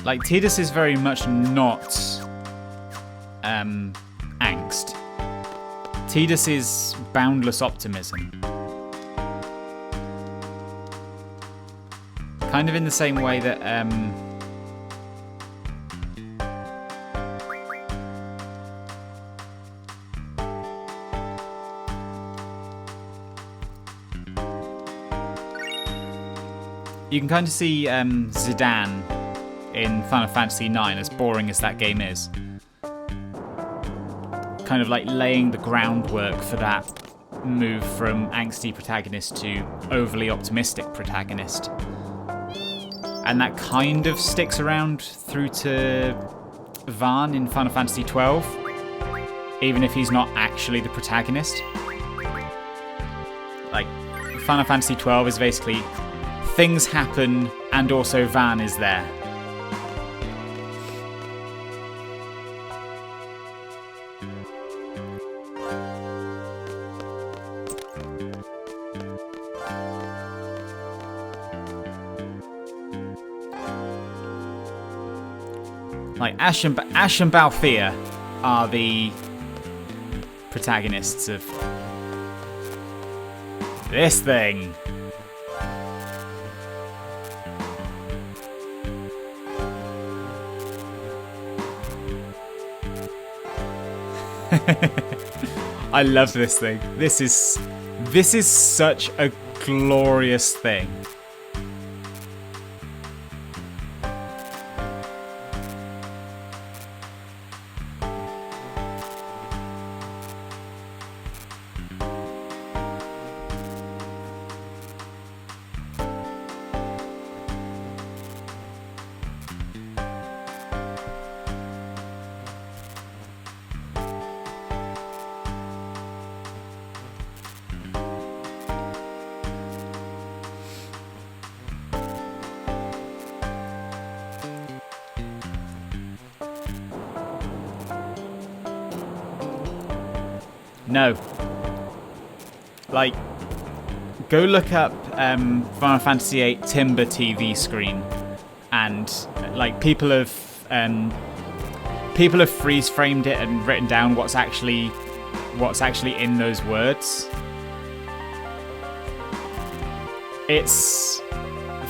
Like, Tidus is very much not angst. Tidus is boundless optimism. Kind of in the same way that you can kind of see Zidane in Final Fantasy IX, as boring as that game is. Kind of like laying the groundwork for that move from angsty protagonist to overly optimistic protagonist. And that kind of sticks around through to Vaan in Final Fantasy XII, even if he's not actually the protagonist. Like, Final Fantasy XII is basically things happen and also Vaan is there. Like, Ash and Balthier are the protagonists of this thing. I love this thing. This is such a glorious thing. No. Like, go look up Final Fantasy VIII Timber TV screen, and like people have freeze framed it and written down what's actually in those words. It's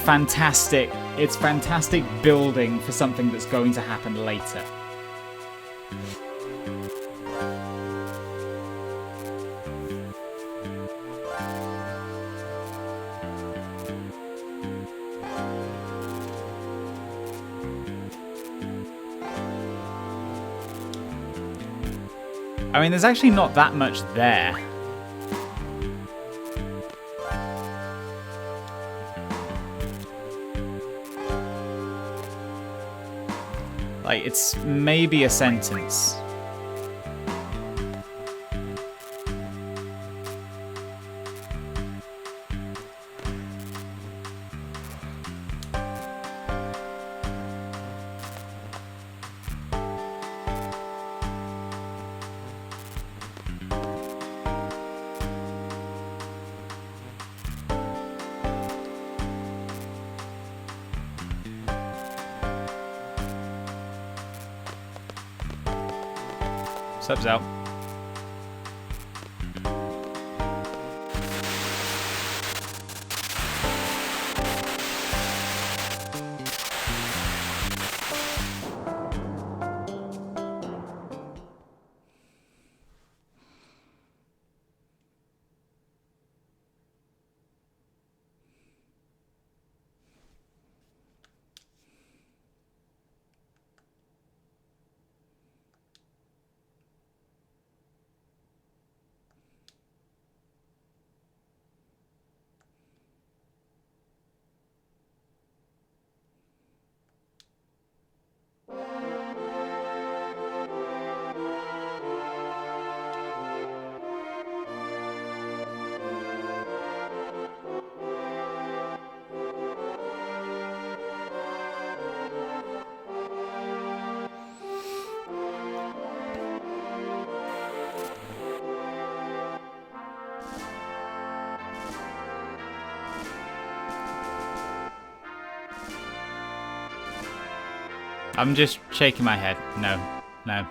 fantastic. It's fantastic building for something that's going to happen later. I mean, there's actually not that much there. Like, it's maybe a sentence. Subs out. I'm just shaking my head. No. No.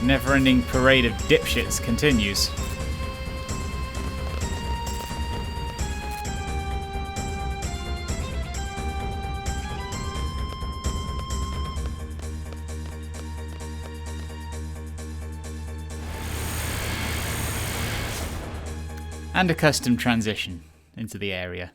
Never-ending parade of dipshits continues. And a custom transition into the area.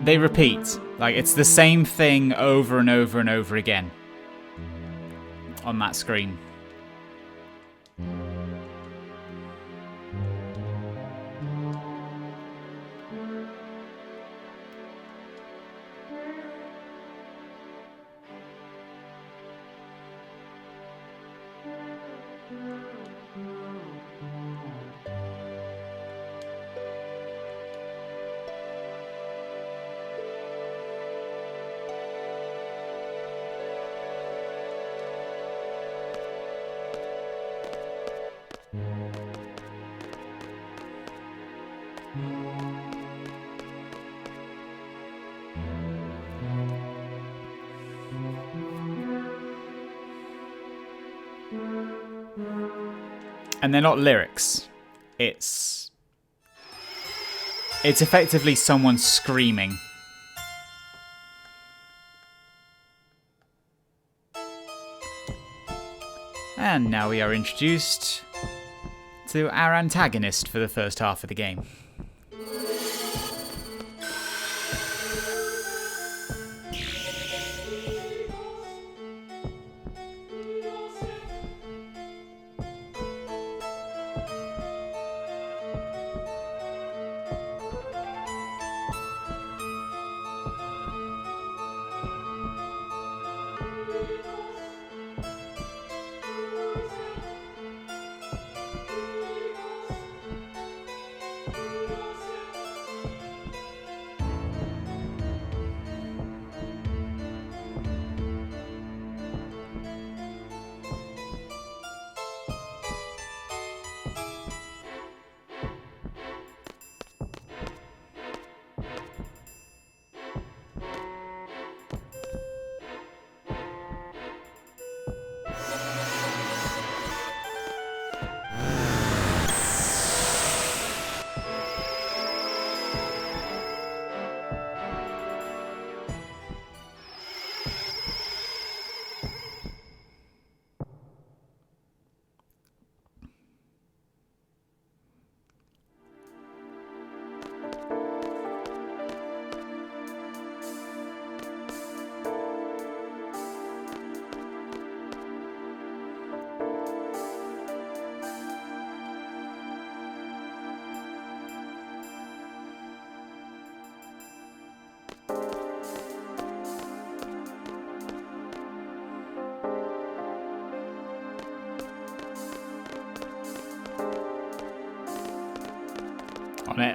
They repeat. Like, it's the same thing over and over and over again on that screen. And they're not lyrics. It's effectively someone screaming. And now we are introduced to our antagonist for the first half of the game.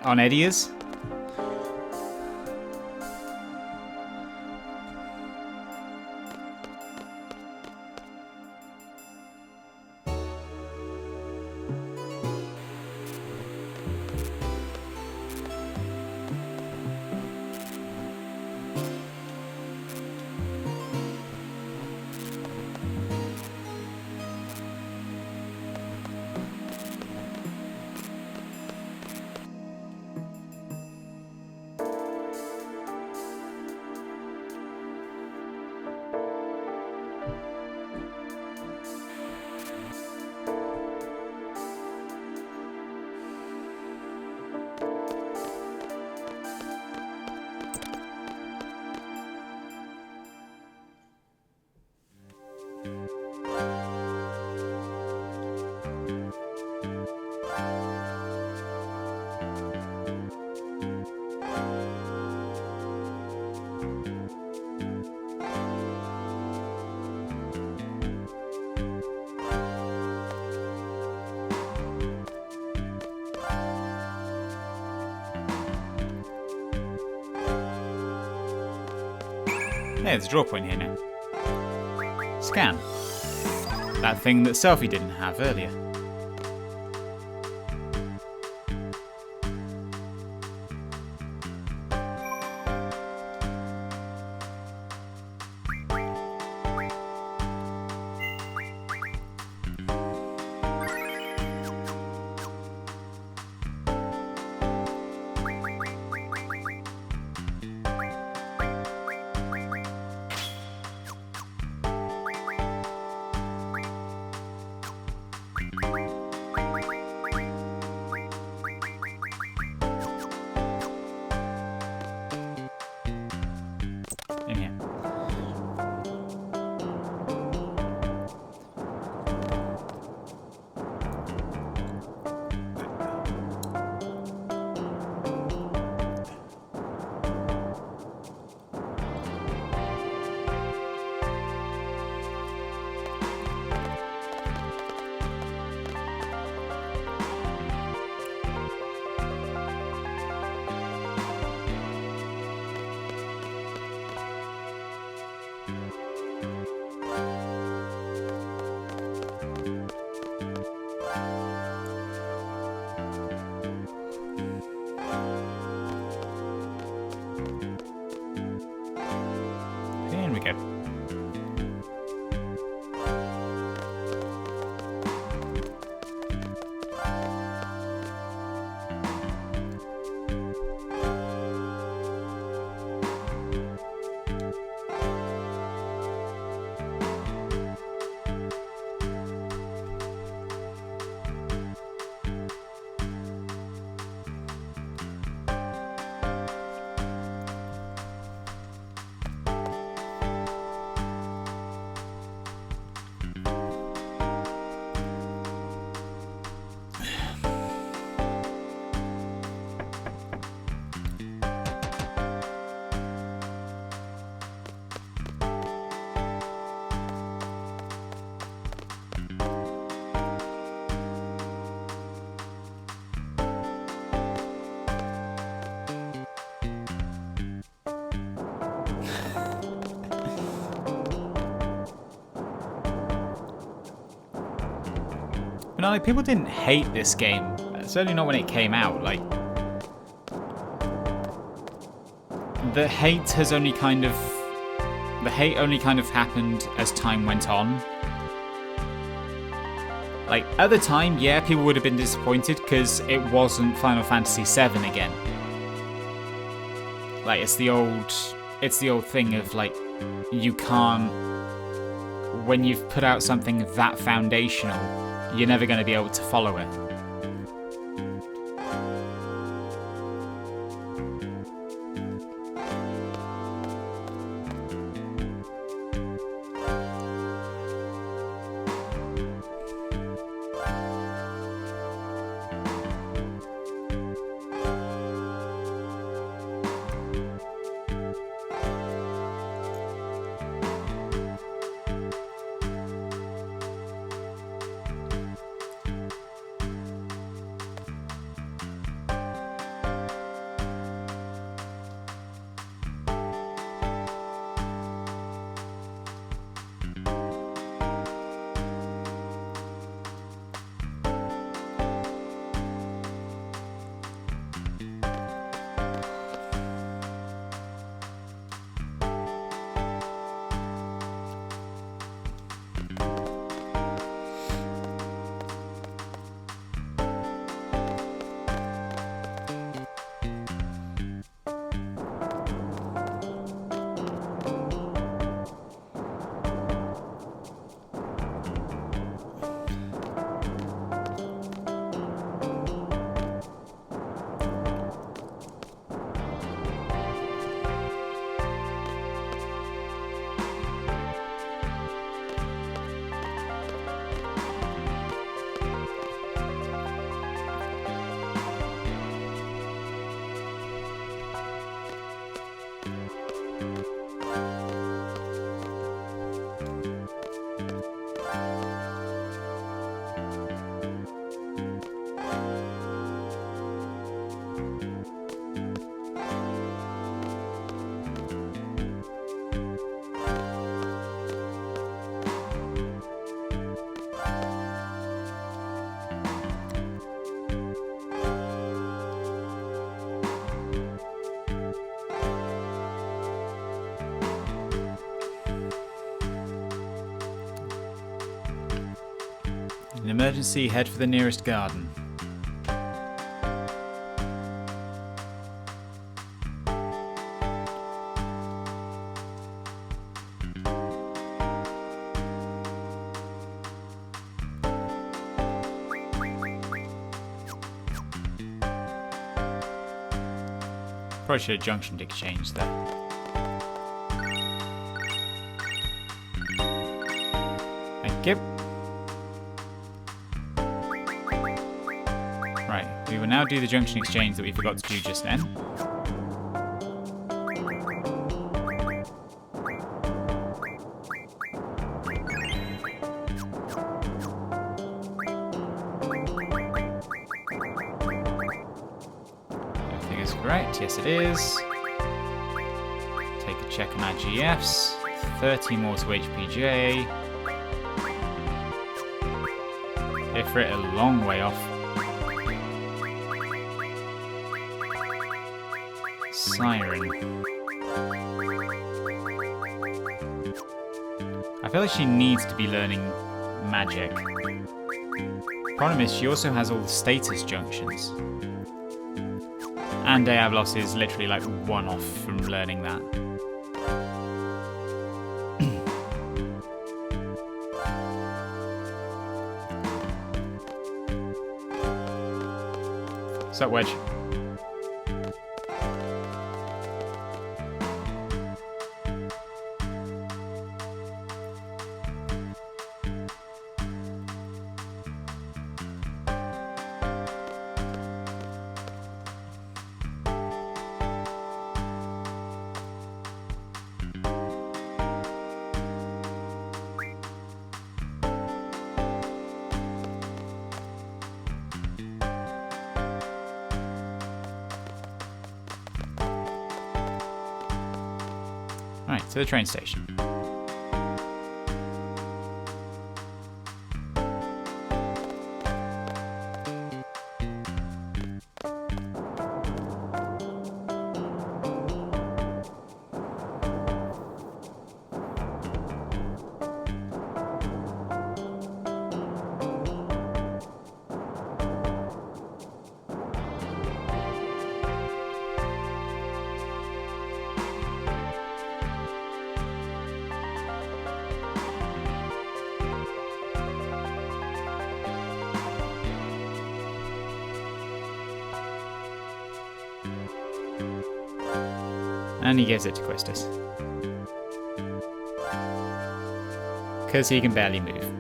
On Edia's? Hey, there's a draw point here now. Scan. That thing that Selphie didn't have earlier. In here. Here we go. But no, like, people didn't hate this game. Certainly not when it came out. Like, the hate only kind of happened as time went on. Like, at the time, yeah, people would have been disappointed because it wasn't Final Fantasy VII again. Like, it's the old thing of, like, you can't, when you've put out something that foundational, you're never going to be able to follow it. In emergency, head for the nearest garden. Probably should have junctioned exchange there. Thank you. Right, we will now do the junction exchange that we forgot to do just then. Everything is correct, yes it is. Take a check on our GFs. 30 more to HPJ. Ifrit a long way off. Siren. I feel like she needs to be learning magic. Problem is, she also has all the status junctions. And Diablos is literally like one off from learning that. What's up, Wedge? Right, to the train station. And he gives it to Quistis. Because he can barely move.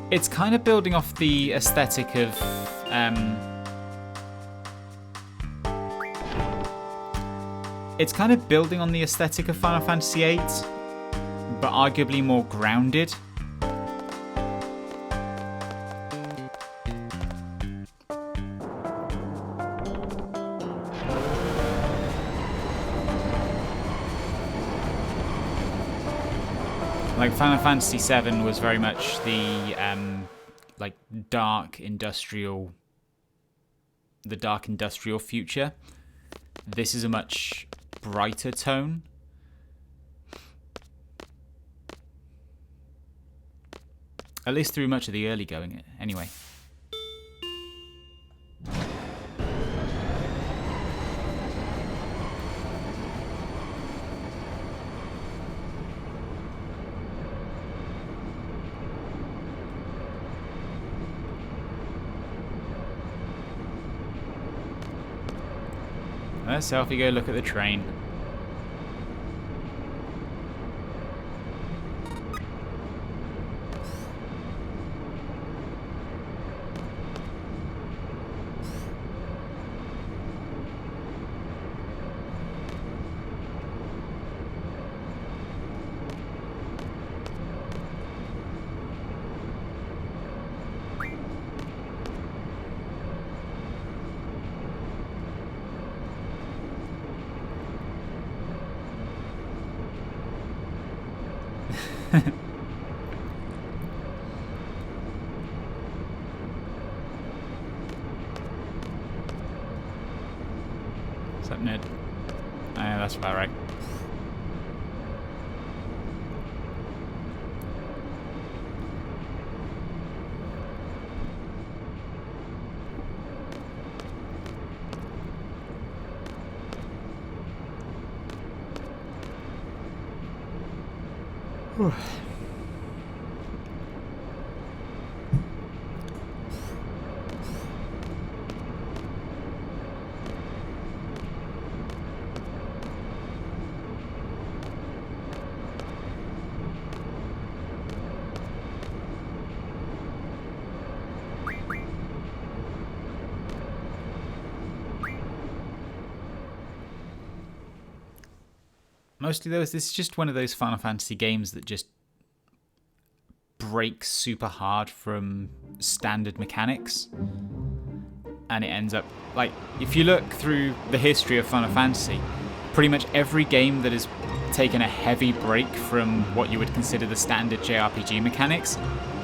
It's kind of building off the aesthetic of it's kind of building on the aesthetic of Final Fantasy VIII, but arguably more grounded. Like Final Fantasy VII was very much the like dark industrial future. This is a much brighter tone. At least through much of the early going, anyway. Let's Selphie go look at the train. Is that Ned? Oh, yeah, that's about right. Whew. Mostly though, this is just one of those Final Fantasy games that just breaks super hard from standard mechanics. And it ends up, like, if you look through the history of Final Fantasy, pretty much every game that has taken a heavy break from what you would consider the standard JRPG mechanics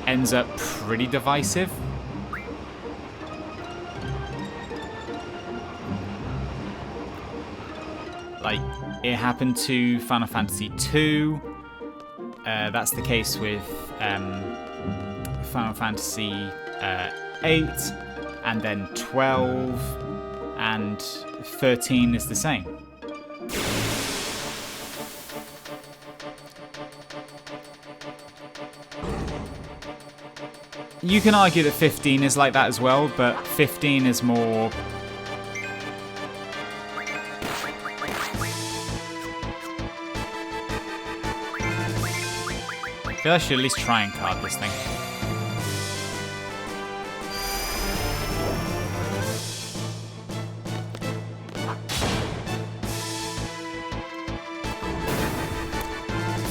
ends up pretty divisive. Like, it happened to Final Fantasy II. That's the case with Final Fantasy 8, and then 12, and 13 is the same. You can argue that 15 is like that as well, but 15 is more... I feel I should at least try and card this thing.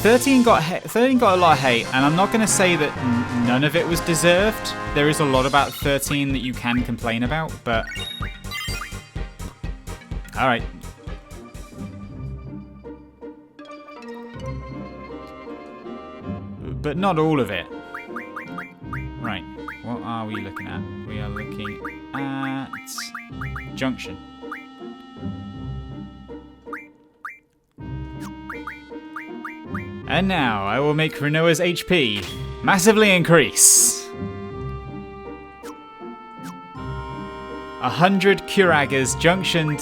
Thirteen got a lot of hate, and I'm not going to say that none of it was deserved. There is a lot about 13 that you can complain about, but... Alright. But not all of it. Right, what are we looking at? We are looking at Junction. And now I will make Rinoa's HP massively increase. 100 Curagas junctioned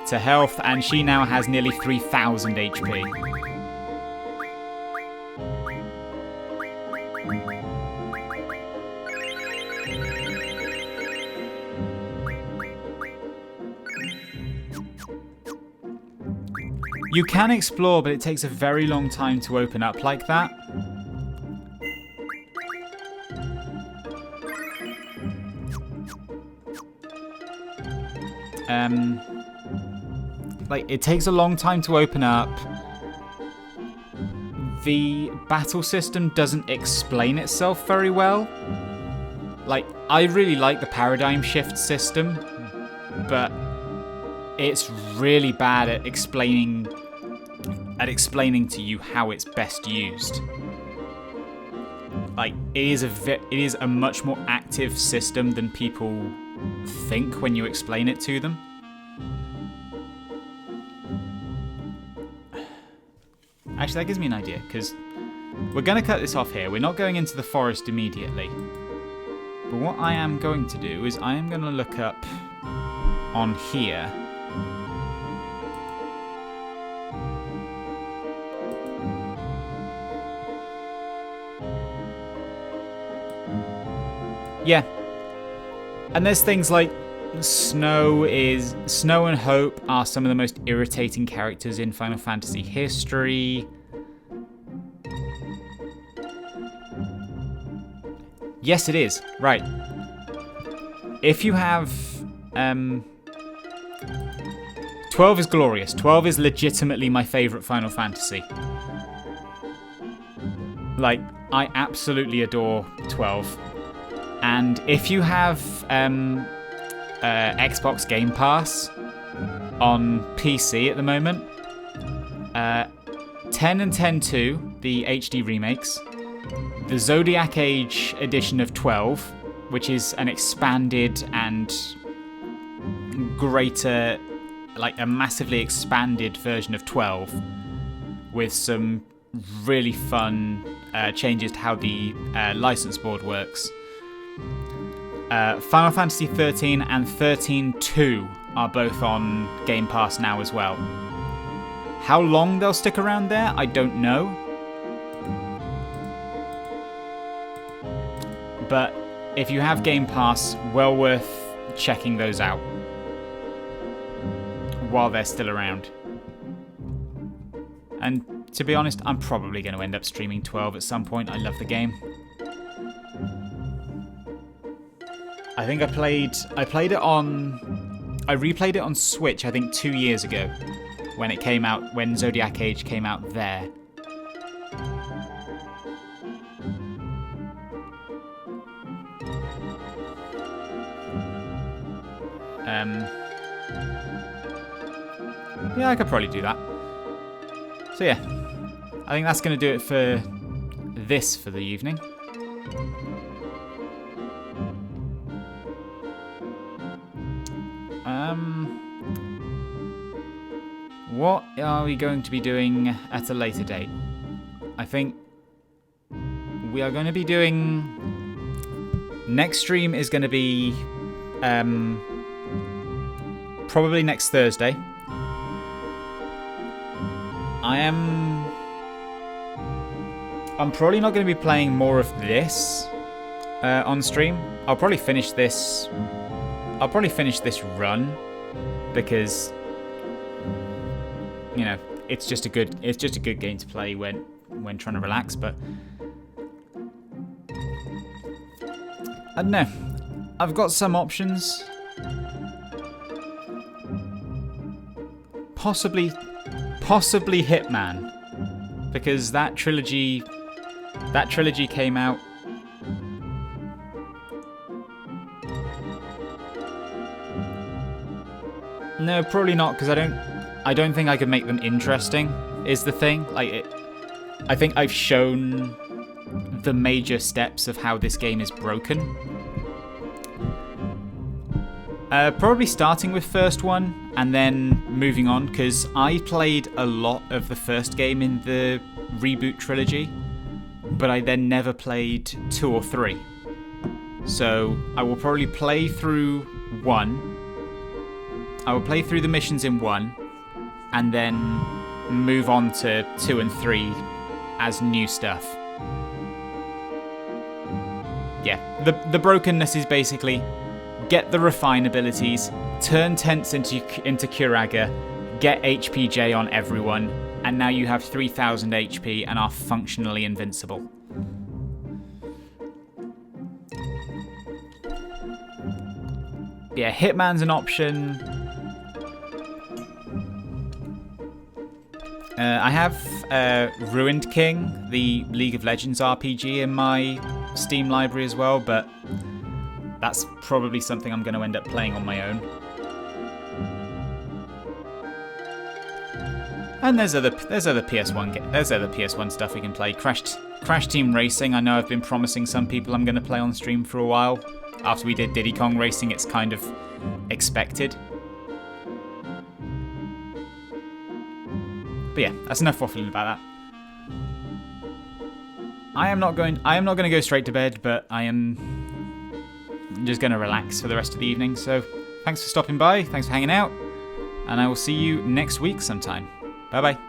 to health, and she now has nearly 3,000 HP. You can explore, but it takes a very long time to open up like that. Like, it takes a long time to open up. The battle system doesn't explain itself very well. Like, I really like the paradigm shift system, but it's really bad at explaining to you how it's best used. Like, it is a much more active system than people think when you explain it to them. Actually, that gives me an idea, because we're going to cut this off here. We're not going into the forest immediately. But what I am going to do is I am going to look up on here. Yeah. And there's things like Snow and Hope are some of the most irritating characters in Final Fantasy history. Yes, it is. Right. If you have 12 is glorious. 12 is legitimately my favorite Final Fantasy. Like, I absolutely adore 12. And if you have Xbox Game Pass on PC at the moment, 10 and 10-2, the HD remakes, the Zodiac Age edition of 12, which is an expanded and greater, like a massively expanded version of 12, with some really fun changes to how the license board works. Final Fantasy 13 and 13-2 are both on Game Pass now as well. How long they'll stick around there, I don't know. But if you have Game Pass, well worth checking those out while they're still around. And to be honest, I'm probably going to end up streaming 12 at some point. I love the game. I think I replayed it on Switch, I think 2 years ago, when it came out, when Zodiac Age came out there. Yeah, I could probably do that. So yeah, I think that's going to do it for this for the evening. What are we going to be doing at a later date? I think we are going to be doing... Next stream is going to be probably next Thursday. I'm probably not going to be playing more of this on stream. I'll probably finish this run because, you know, it's just a good game to play when trying to relax. But I don't know. I've got some options. Possibly Hitman, because that trilogy came out. No, probably not, because I don't think I could make them interesting, is the thing. I think I've shown the major steps of how this game is broken. Probably starting with first one and then moving on, because I played a lot of the first game in the reboot trilogy, but I then never played 2 or 3. So I will probably play through 1. I will play through the missions in 1, and then move on to 2 and 3 as new stuff. Yeah, the brokenness is basically get the refine abilities, turn tents into Curaga, get HPJ on everyone, and now you have 3000 HP and are functionally invincible. Yeah, Hitman's an option. I have Ruined King, the League of Legends RPG, in my Steam library as well, but that's probably something I'm going to end up playing on my own. And there's other PS1 stuff we can play. Crash Team Racing. I know I've been promising some people I'm going to play on stream for a while. After we did Diddy Kong Racing, it's kind of expected. But yeah, that's enough waffling about that. I am not going to go straight to bed, but I am just going to relax for the rest of the evening. So thanks for stopping by, thanks for hanging out, and I will see you next week sometime. Bye bye.